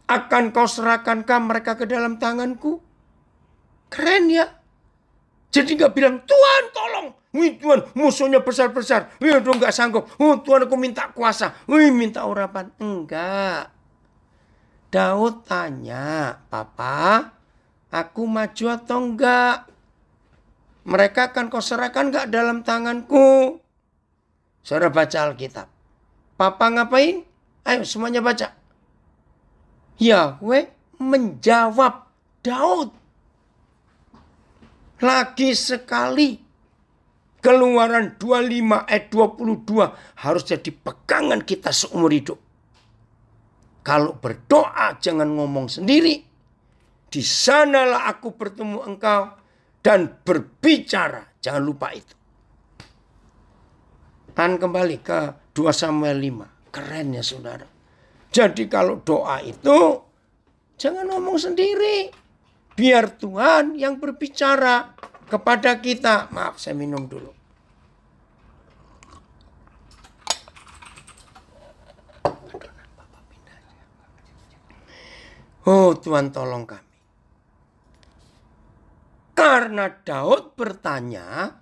Akan kau serahkankah mereka ke dalam tanganku? Keren ya. Jadi gak bilang, Tuhan tolong. Wih Tuhan, musuhnya besar-besar. Wih udah gak sanggup. Tuhan aku minta kuasa. Wih minta urapan. Enggak. Daud tanya, Papa, aku maju atau enggak? Mereka akan kau serahkan enggak dalam tanganku? Saudara baca Alkitab. Papa ngapain? Ayo semuanya baca. Yahweh menjawab Daud. Lagi sekali. Keluaran 25 ayat 22 harus jadi pegangan kita seumur hidup. Kalau berdoa jangan ngomong sendiri. Di sanalah aku bertemu engkau dan berbicara. Jangan lupa itu. Dan kembali ke 2 Samuel 5. Keren ya saudara. Jadi kalau doa itu jangan ngomong sendiri. Biar Tuhan yang berbicara kepada kita. Maaf saya minum dulu. Oh Tuhan tolong kami. Karena Daud bertanya,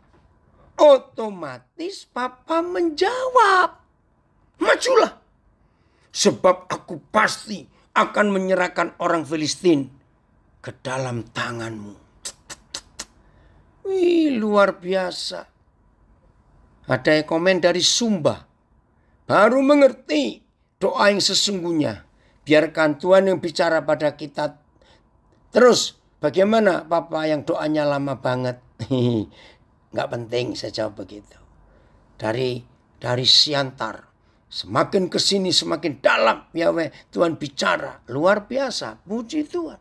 otomatis Papa menjawab. Majulah. Sebab aku pasti akan menyerahkan orang Filistin ke dalam tanganmu. Wih, luar biasa. Ada yang komen dari Sumba. Baru mengerti doa yang sesungguhnya. Biarkan Tuhan yang bicara pada kita. Terus bagaimana Papa yang doanya lama banget? Nggak penting, saya jawab begitu. Dari Siantar. Semakin kesini semakin dalam Yahweh Tuhan bicara. Luar biasa. Puji Tuhan.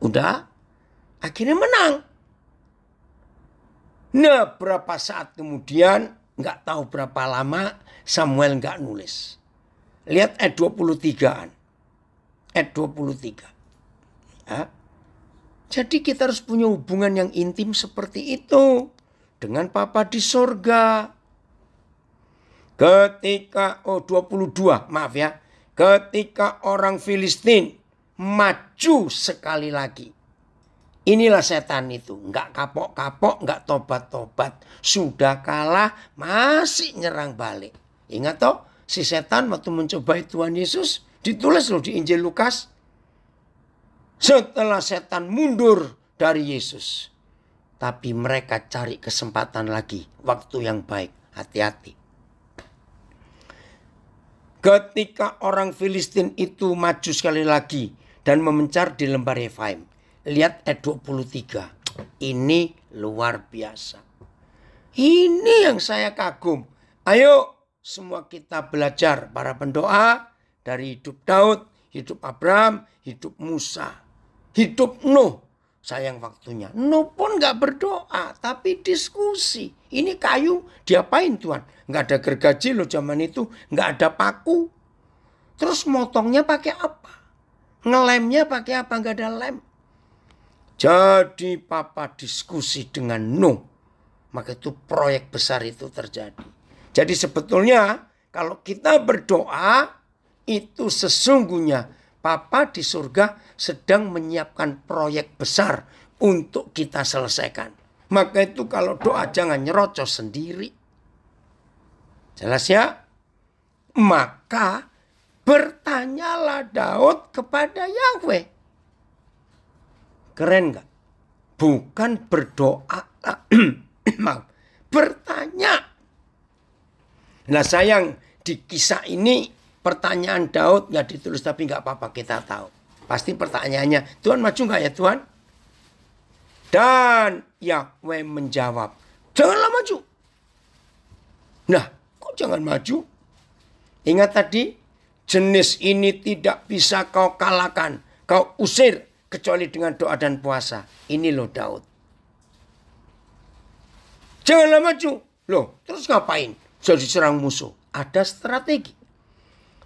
Udah. Akhirnya menang. Nah, berapa saat kemudian, nggak tahu berapa lama, Samuel nggak nulis. Lihat ayat 23-an. Ayat 23. Ya. Jadi kita harus punya hubungan yang intim seperti itu. Dengan Papa di sorga. Ketika, 22, maaf ya. Ketika orang Filistin maju sekali lagi. Inilah setan itu. Nggak kapok-kapok, nggak tobat-tobat. Sudah kalah, masih nyerang balik. Ingat toh, si setan waktu mencobai Tuhan Yesus. Ditulis loh di Injil Lukas. Setelah setan mundur dari Yesus. Tapi mereka cari kesempatan lagi. Waktu yang baik. Hati-hati. Ketika orang Filistin itu maju sekali lagi. Dan memencar di lembah Refaim. Lihat ayat 23. Ini luar biasa. Ini yang saya kagum. Ayo semua kita belajar para pendoa. Dari hidup Daud, hidup Abraham, hidup Musa. Hidup Nuh. Sayang waktunya. Nuh pun gak berdoa. Tapi diskusi. Ini kayu diapain Tuhan? Gak ada gergaji loh zaman itu. Gak ada paku. Terus motongnya pakai apa? Ngelemnya pakai apa? Gak ada lem. Jadi Papa diskusi dengan Nuh. Maka itu proyek besar itu terjadi. Jadi sebetulnya kalau kita berdoa. Itu sesungguhnya Papa di surga sedang menyiapkan proyek besar untuk kita selesaikan. Maka itu kalau doa jangan nyerocos sendiri. Jelas ya? Maka bertanyalah Daud kepada Yahweh. Keren gak? Bukan berdoa. Maaf. Bertanya. Nah sayang di kisah ini pertanyaan Daud gak ditulis tapi gak apa-apa kita tahu. Pasti pertanyaannya, Tuhan maju gak ya Tuhan? Dan Yahweh menjawab, janganlah maju. Nah, kok jangan maju? Ingat tadi, jenis ini tidak bisa kau kalahkan. Kau usir kecuali dengan doa dan puasa. Ini loh Daud. Janganlah maju. Loh, terus ngapain? Jadi serang musuh. Ada strategi.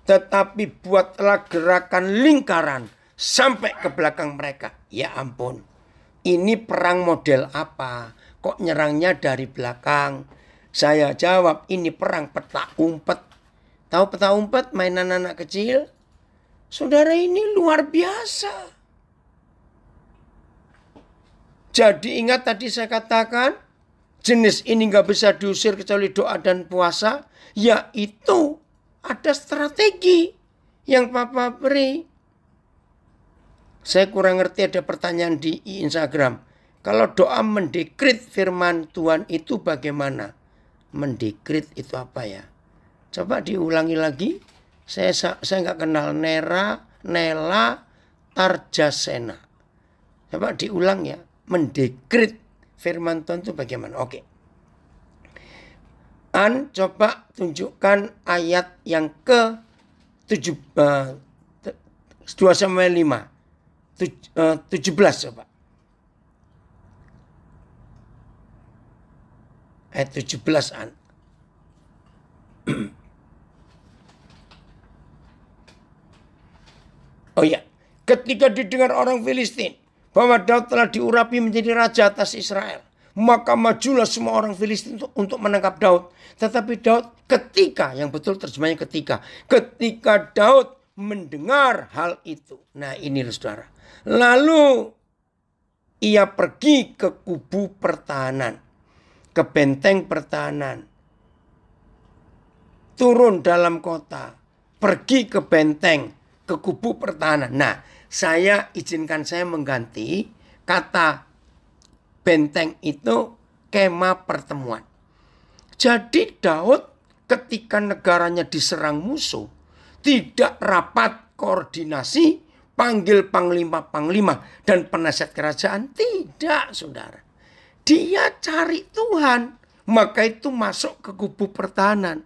Tetapi buatlah gerakan lingkaran sampai ke belakang mereka. Ya ampun. Ini perang model apa? Kok nyerangnya dari belakang? Saya jawab ini perang petak umpet. Tahu petak umpet mainan anak kecil? Saudara ini luar biasa. Jadi ingat tadi saya katakan. Jenis ini gak bisa diusir kecuali doa dan puasa. Yaitu ada strategi yang Papa beri. Saya kurang ngerti ada pertanyaan di Instagram. Kalau doa mendekrit firman Tuhan itu bagaimana? Mendekrit itu apa ya? Coba diulangi lagi. Saya nggak kenal Nela Tarjasena. Coba diulang ya. Mendekrit firman Tuhan itu bagaimana? Oke. Coba tunjukkan ayat yang ke 2 Samuel 5. 17 coba. Ayat 17 An. Oh ya, ketika didengar orang Filistin bahwa Daud telah diurapi menjadi raja atas Israel, maka majulah semua orang Filistin untuk menangkap Daud. Tetapi Daud ketika, yang betul terjemahnya ketika Daud mendengar hal itu. Nah ini saudara. Lalu ia pergi ke kubu pertahanan. Ke benteng pertahanan. Turun dalam kota. Pergi ke benteng. Ke kubu pertahanan. Nah izinkan saya mengganti kata benteng itu kemah pertemuan. Jadi Daud ketika negaranya diserang musuh, tidak rapat koordinasi, panggil panglima-panglima dan penasihat kerajaan. Tidak, saudara. Dia cari Tuhan. Maka itu masuk ke kubu pertahanan.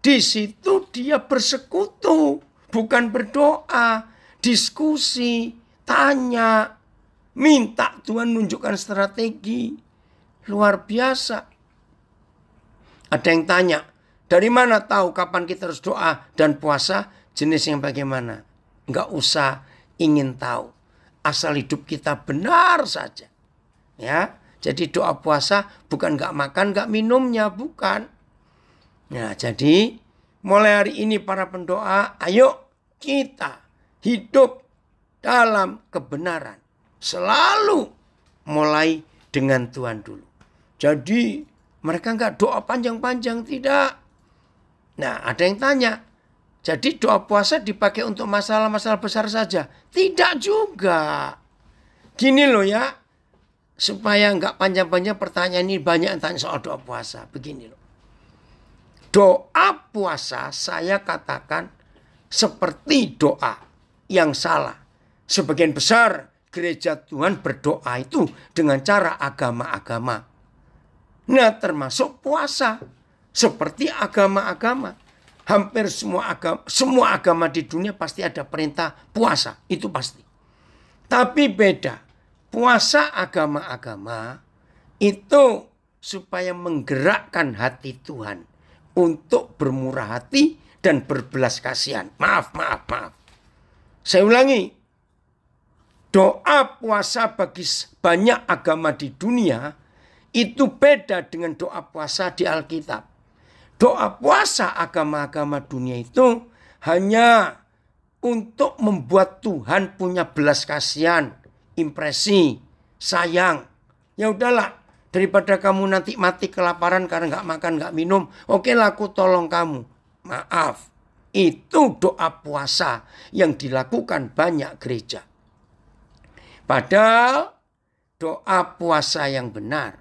Di situ dia bersekutu. Bukan berdoa. Diskusi. Tanya. Minta Tuhan nunjukkan strategi. Luar biasa. Ada yang tanya. Dari mana tahu kapan kita harus doa dan puasa? Jenis yang bagaimana? Enggak usah ingin tahu. Asal hidup kita benar saja. Ya, jadi doa puasa bukan enggak makan, enggak minumnya, bukan. Nah, jadi mulai hari ini para pendoa, ayo kita hidup dalam kebenaran. Selalu mulai dengan Tuhan dulu. Jadi mereka enggak doa panjang-panjang, tidak. Nah, ada yang tanya, jadi doa puasa dipakai untuk masalah-masalah besar saja? Tidak juga. Gini loh ya, supaya enggak panjang-panjang pertanyaan ini banyak yang tanya soal doa puasa. Begini loh. Doa puasa saya katakan seperti doa yang salah. Sebagian besar gereja Tuhan berdoa itu dengan cara agama-agama. Nah, termasuk puasa. Seperti agama-agama. Hampir semua agama di dunia pasti ada perintah puasa. Itu pasti. Tapi beda. Puasa agama-agama itu supaya menggerakkan hati Tuhan. Untuk bermurah hati dan berbelas kasihan. Maaf. Saya ulangi. Doa puasa bagi banyak agama di dunia itu beda dengan doa puasa di Alkitab. Doa puasa agama-agama dunia itu hanya untuk membuat Tuhan punya belas kasihan, impresi, sayang. Ya udahlah, daripada kamu nanti mati kelaparan karena nggak makan, nggak minum, oke lah aku tolong kamu. Maaf, itu doa puasa yang dilakukan banyak gereja. Padahal doa puasa yang benar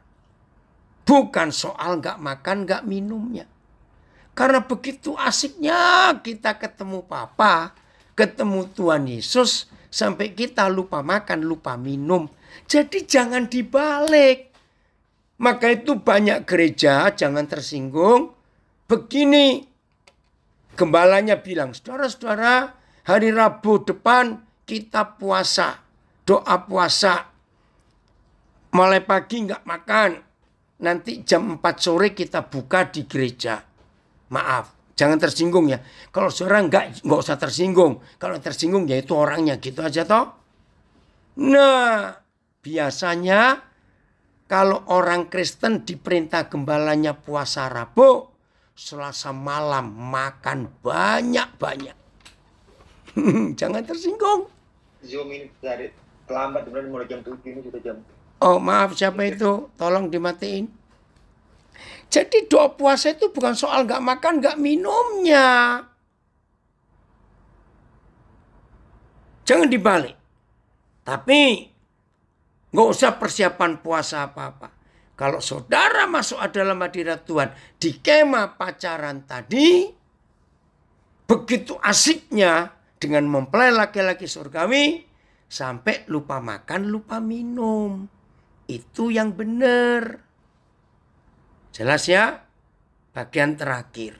bukan soal nggak makan, nggak minumnya. Karena begitu asiknya kita ketemu Papa, ketemu Tuhan Yesus, sampai kita lupa makan, lupa minum. Jadi jangan dibalik. Maka itu banyak gereja, jangan tersinggung. Begini, gembalanya bilang, saudara-saudara, hari Rabu depan kita puasa. Doa puasa. Mulai pagi nggak makan. Nanti jam 4 sore kita buka di gereja. Maaf, jangan tersinggung ya. Kalau saudara nggak usah tersinggung. Kalau tersinggung ya itu orangnya, gitu aja toh. Nah, biasanya kalau orang Kristen diperintah gembalanya puasa Rabu, Selasa malam makan banyak-banyak. Jangan tersinggung. Zoom ini dari terlambat, sebenarnya mulai jam 7 ini sudah jam. Oh maaf, siapa itu? Tolong dimatiin. Jadi doa puasa itu bukan soal gak makan, gak minumnya. Jangan dibalik. Tapi gak usah persiapan puasa apa-apa. Kalau saudara masuk dalam hadirat Tuhan di kemah pacaran tadi, begitu asiknya dengan mempelai laki-laki surgawi, sampai lupa makan, lupa minum. Itu yang benar. Jelas ya? Bagian terakhir.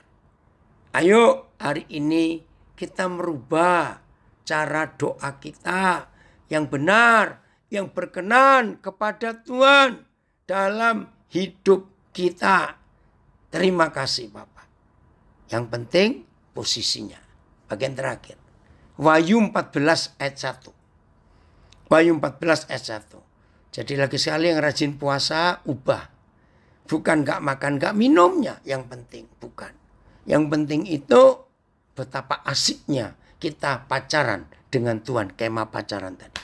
Ayo hari ini kita merubah cara doa kita yang benar, yang berkenan kepada Tuhan dalam hidup kita. Terima kasih Bapak. Yang penting posisinya. Bagian terakhir. Wahyu 14 ayat 1. Wahyu 14 ayat 1. Jadi lagi sekali yang rajin puasa, ubah. Bukan gak makan, gak minumnya yang penting. Bukan. Yang penting itu betapa asiknya kita pacaran dengan Tuhan. Kemah pacaran tadi.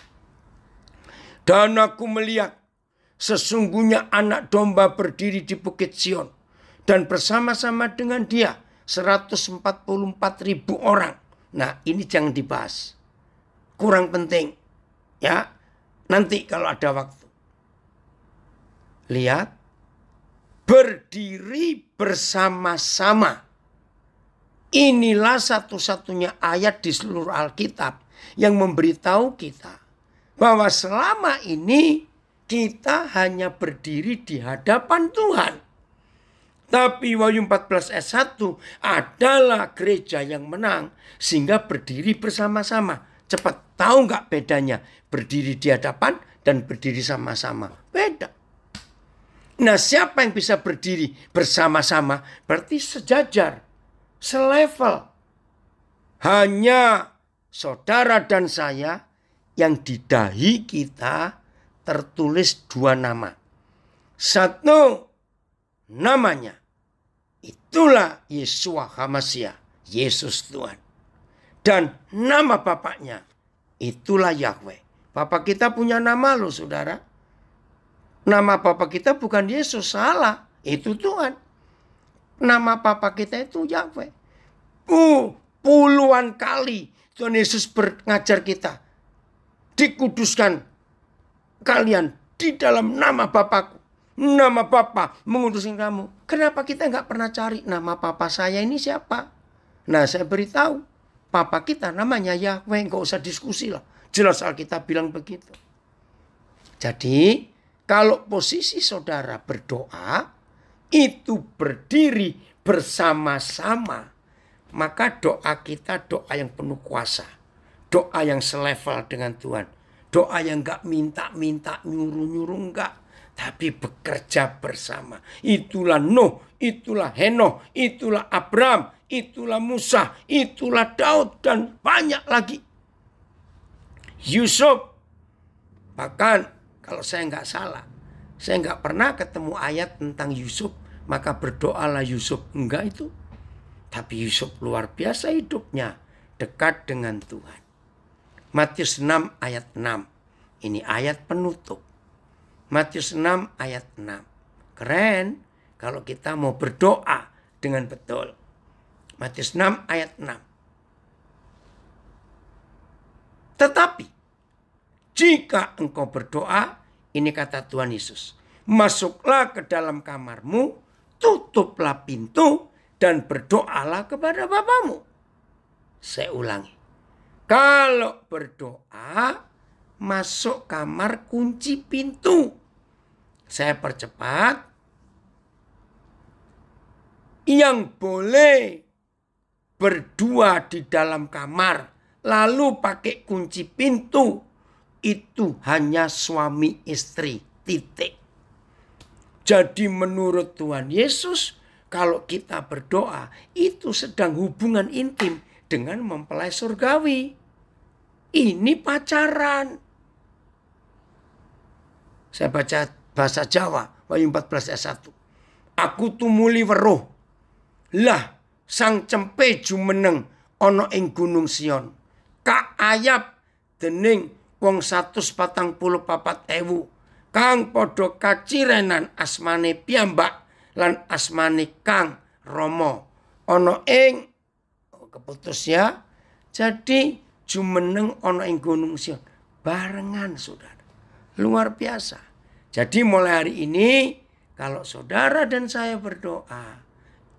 Dan aku melihat sesungguhnya anak domba berdiri di bukit Sion. Dan bersama-sama dengan dia 144.000 orang. Nah ini jangan dibahas. kurang penting. Ya, nanti kalau ada waktu. Lihat, berdiri bersama-sama. Inilah satu-satunya ayat di seluruh Alkitab yang memberitahu kita bahwa selama ini kita hanya berdiri di hadapan Tuhan. Tapi Wahyu 14 ayat 1 adalah gereja yang menang sehingga berdiri bersama-sama. Cepat, tahu nggak bedanya berdiri di hadapan dan berdiri sama-sama? Beda. Nah, siapa yang bisa berdiri bersama-sama? Berarti sejajar, selevel. Hanya saudara dan saya yang di dahi kita tertulis 2 nama. Satu, namanya itulah Yeshua HaMashiach, Yesus Tuhan. Dan nama Bapaknya itulah Yahweh. Bapak kita punya nama loh saudara. Nama Bapak kita bukan Yesus, salah. Itu Tuhan. Nama Bapak kita itu Yahweh. Puluhan kali Tuhan Yesus mengajar kita. Dikuduskan kalian di dalam nama Bapakku. Nama Bapa mengutuskan kamu. Kenapa kita nggak pernah cari nama Papa saya ini siapa? Nah, saya beritahu. Papa kita namanya Yahweh. Nggak usah diskusi lah. Jelas Alkitab bilang begitu. Jadi, kalau posisi saudara berdoa, itu berdiri bersama-sama. Maka doa kita doa yang penuh kuasa. Doa yang selevel dengan Tuhan. Doa yang nggak minta-minta, nyuruh-nyuruh enggak. Tapi bekerja bersama. Itulah Nuh, itulah Henoh, itulah Abraham, itulah Musa, itulah Daud, dan banyak lagi. Yusuf. Bahkan kalau saya nggak salah, saya nggak pernah ketemu ayat tentang Yusuf, maka berdoalah Yusuf. Enggak itu. Tapi Yusuf luar biasa hidupnya. Dekat dengan Tuhan. Matius 6 ayat 6. Ini ayat penutup. Matius 6 ayat 6. Keren kalau kita mau berdoa dengan betul. Matius 6 ayat 6. Tetapi jika engkau berdoa, ini kata Tuhan Yesus, masuklah ke dalam kamarmu, tutuplah pintu, dan berdoalah kepada Bapamu. Saya ulangi. Kalau berdoa, masuk kamar, kunci pintu. Saya percepat. Yang boleh berdua di dalam kamar, lalu pakai kunci pintu, itu hanya suami istri. Titik. Jadi menurut Tuhan Yesus, kalau kita berdoa, itu sedang hubungan intim dengan mempelai surgawi. Ini pacaran. Saya baca bahasa Jawa, Wahyu 14 ayat 1. Aku tumuli weruh, lah sang cempe jumeneng ana ing gunung Sion. Kaayap dening wong 144.000 kang padha kacirenan asmane piyambak lan asmane Kang Rama ana ing keputus ya. Jadi jumeneng ana ing gunung Sion barengan saudara. Luar biasa. Jadi mulai hari ini kalau saudara dan saya berdoa,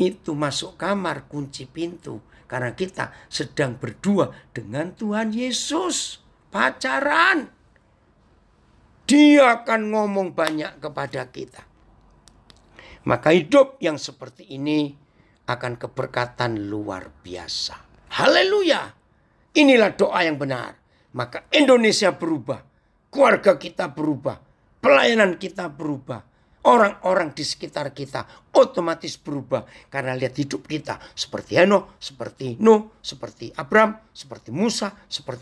itu masuk kamar, kunci pintu. Karena kita sedang berdua dengan Tuhan Yesus. Pacaran. Dia akan ngomong banyak kepada kita. Maka hidup yang seperti ini akan keberkatan luar biasa. Haleluya. Inilah doa yang benar. Maka Indonesia berubah. Keluarga kita berubah. Pelayanan kita berubah. Orang-orang di sekitar kita otomatis berubah. Karena lihat hidup kita seperti Henoh, seperti Nuh, seperti Abraham, seperti Musa, seperti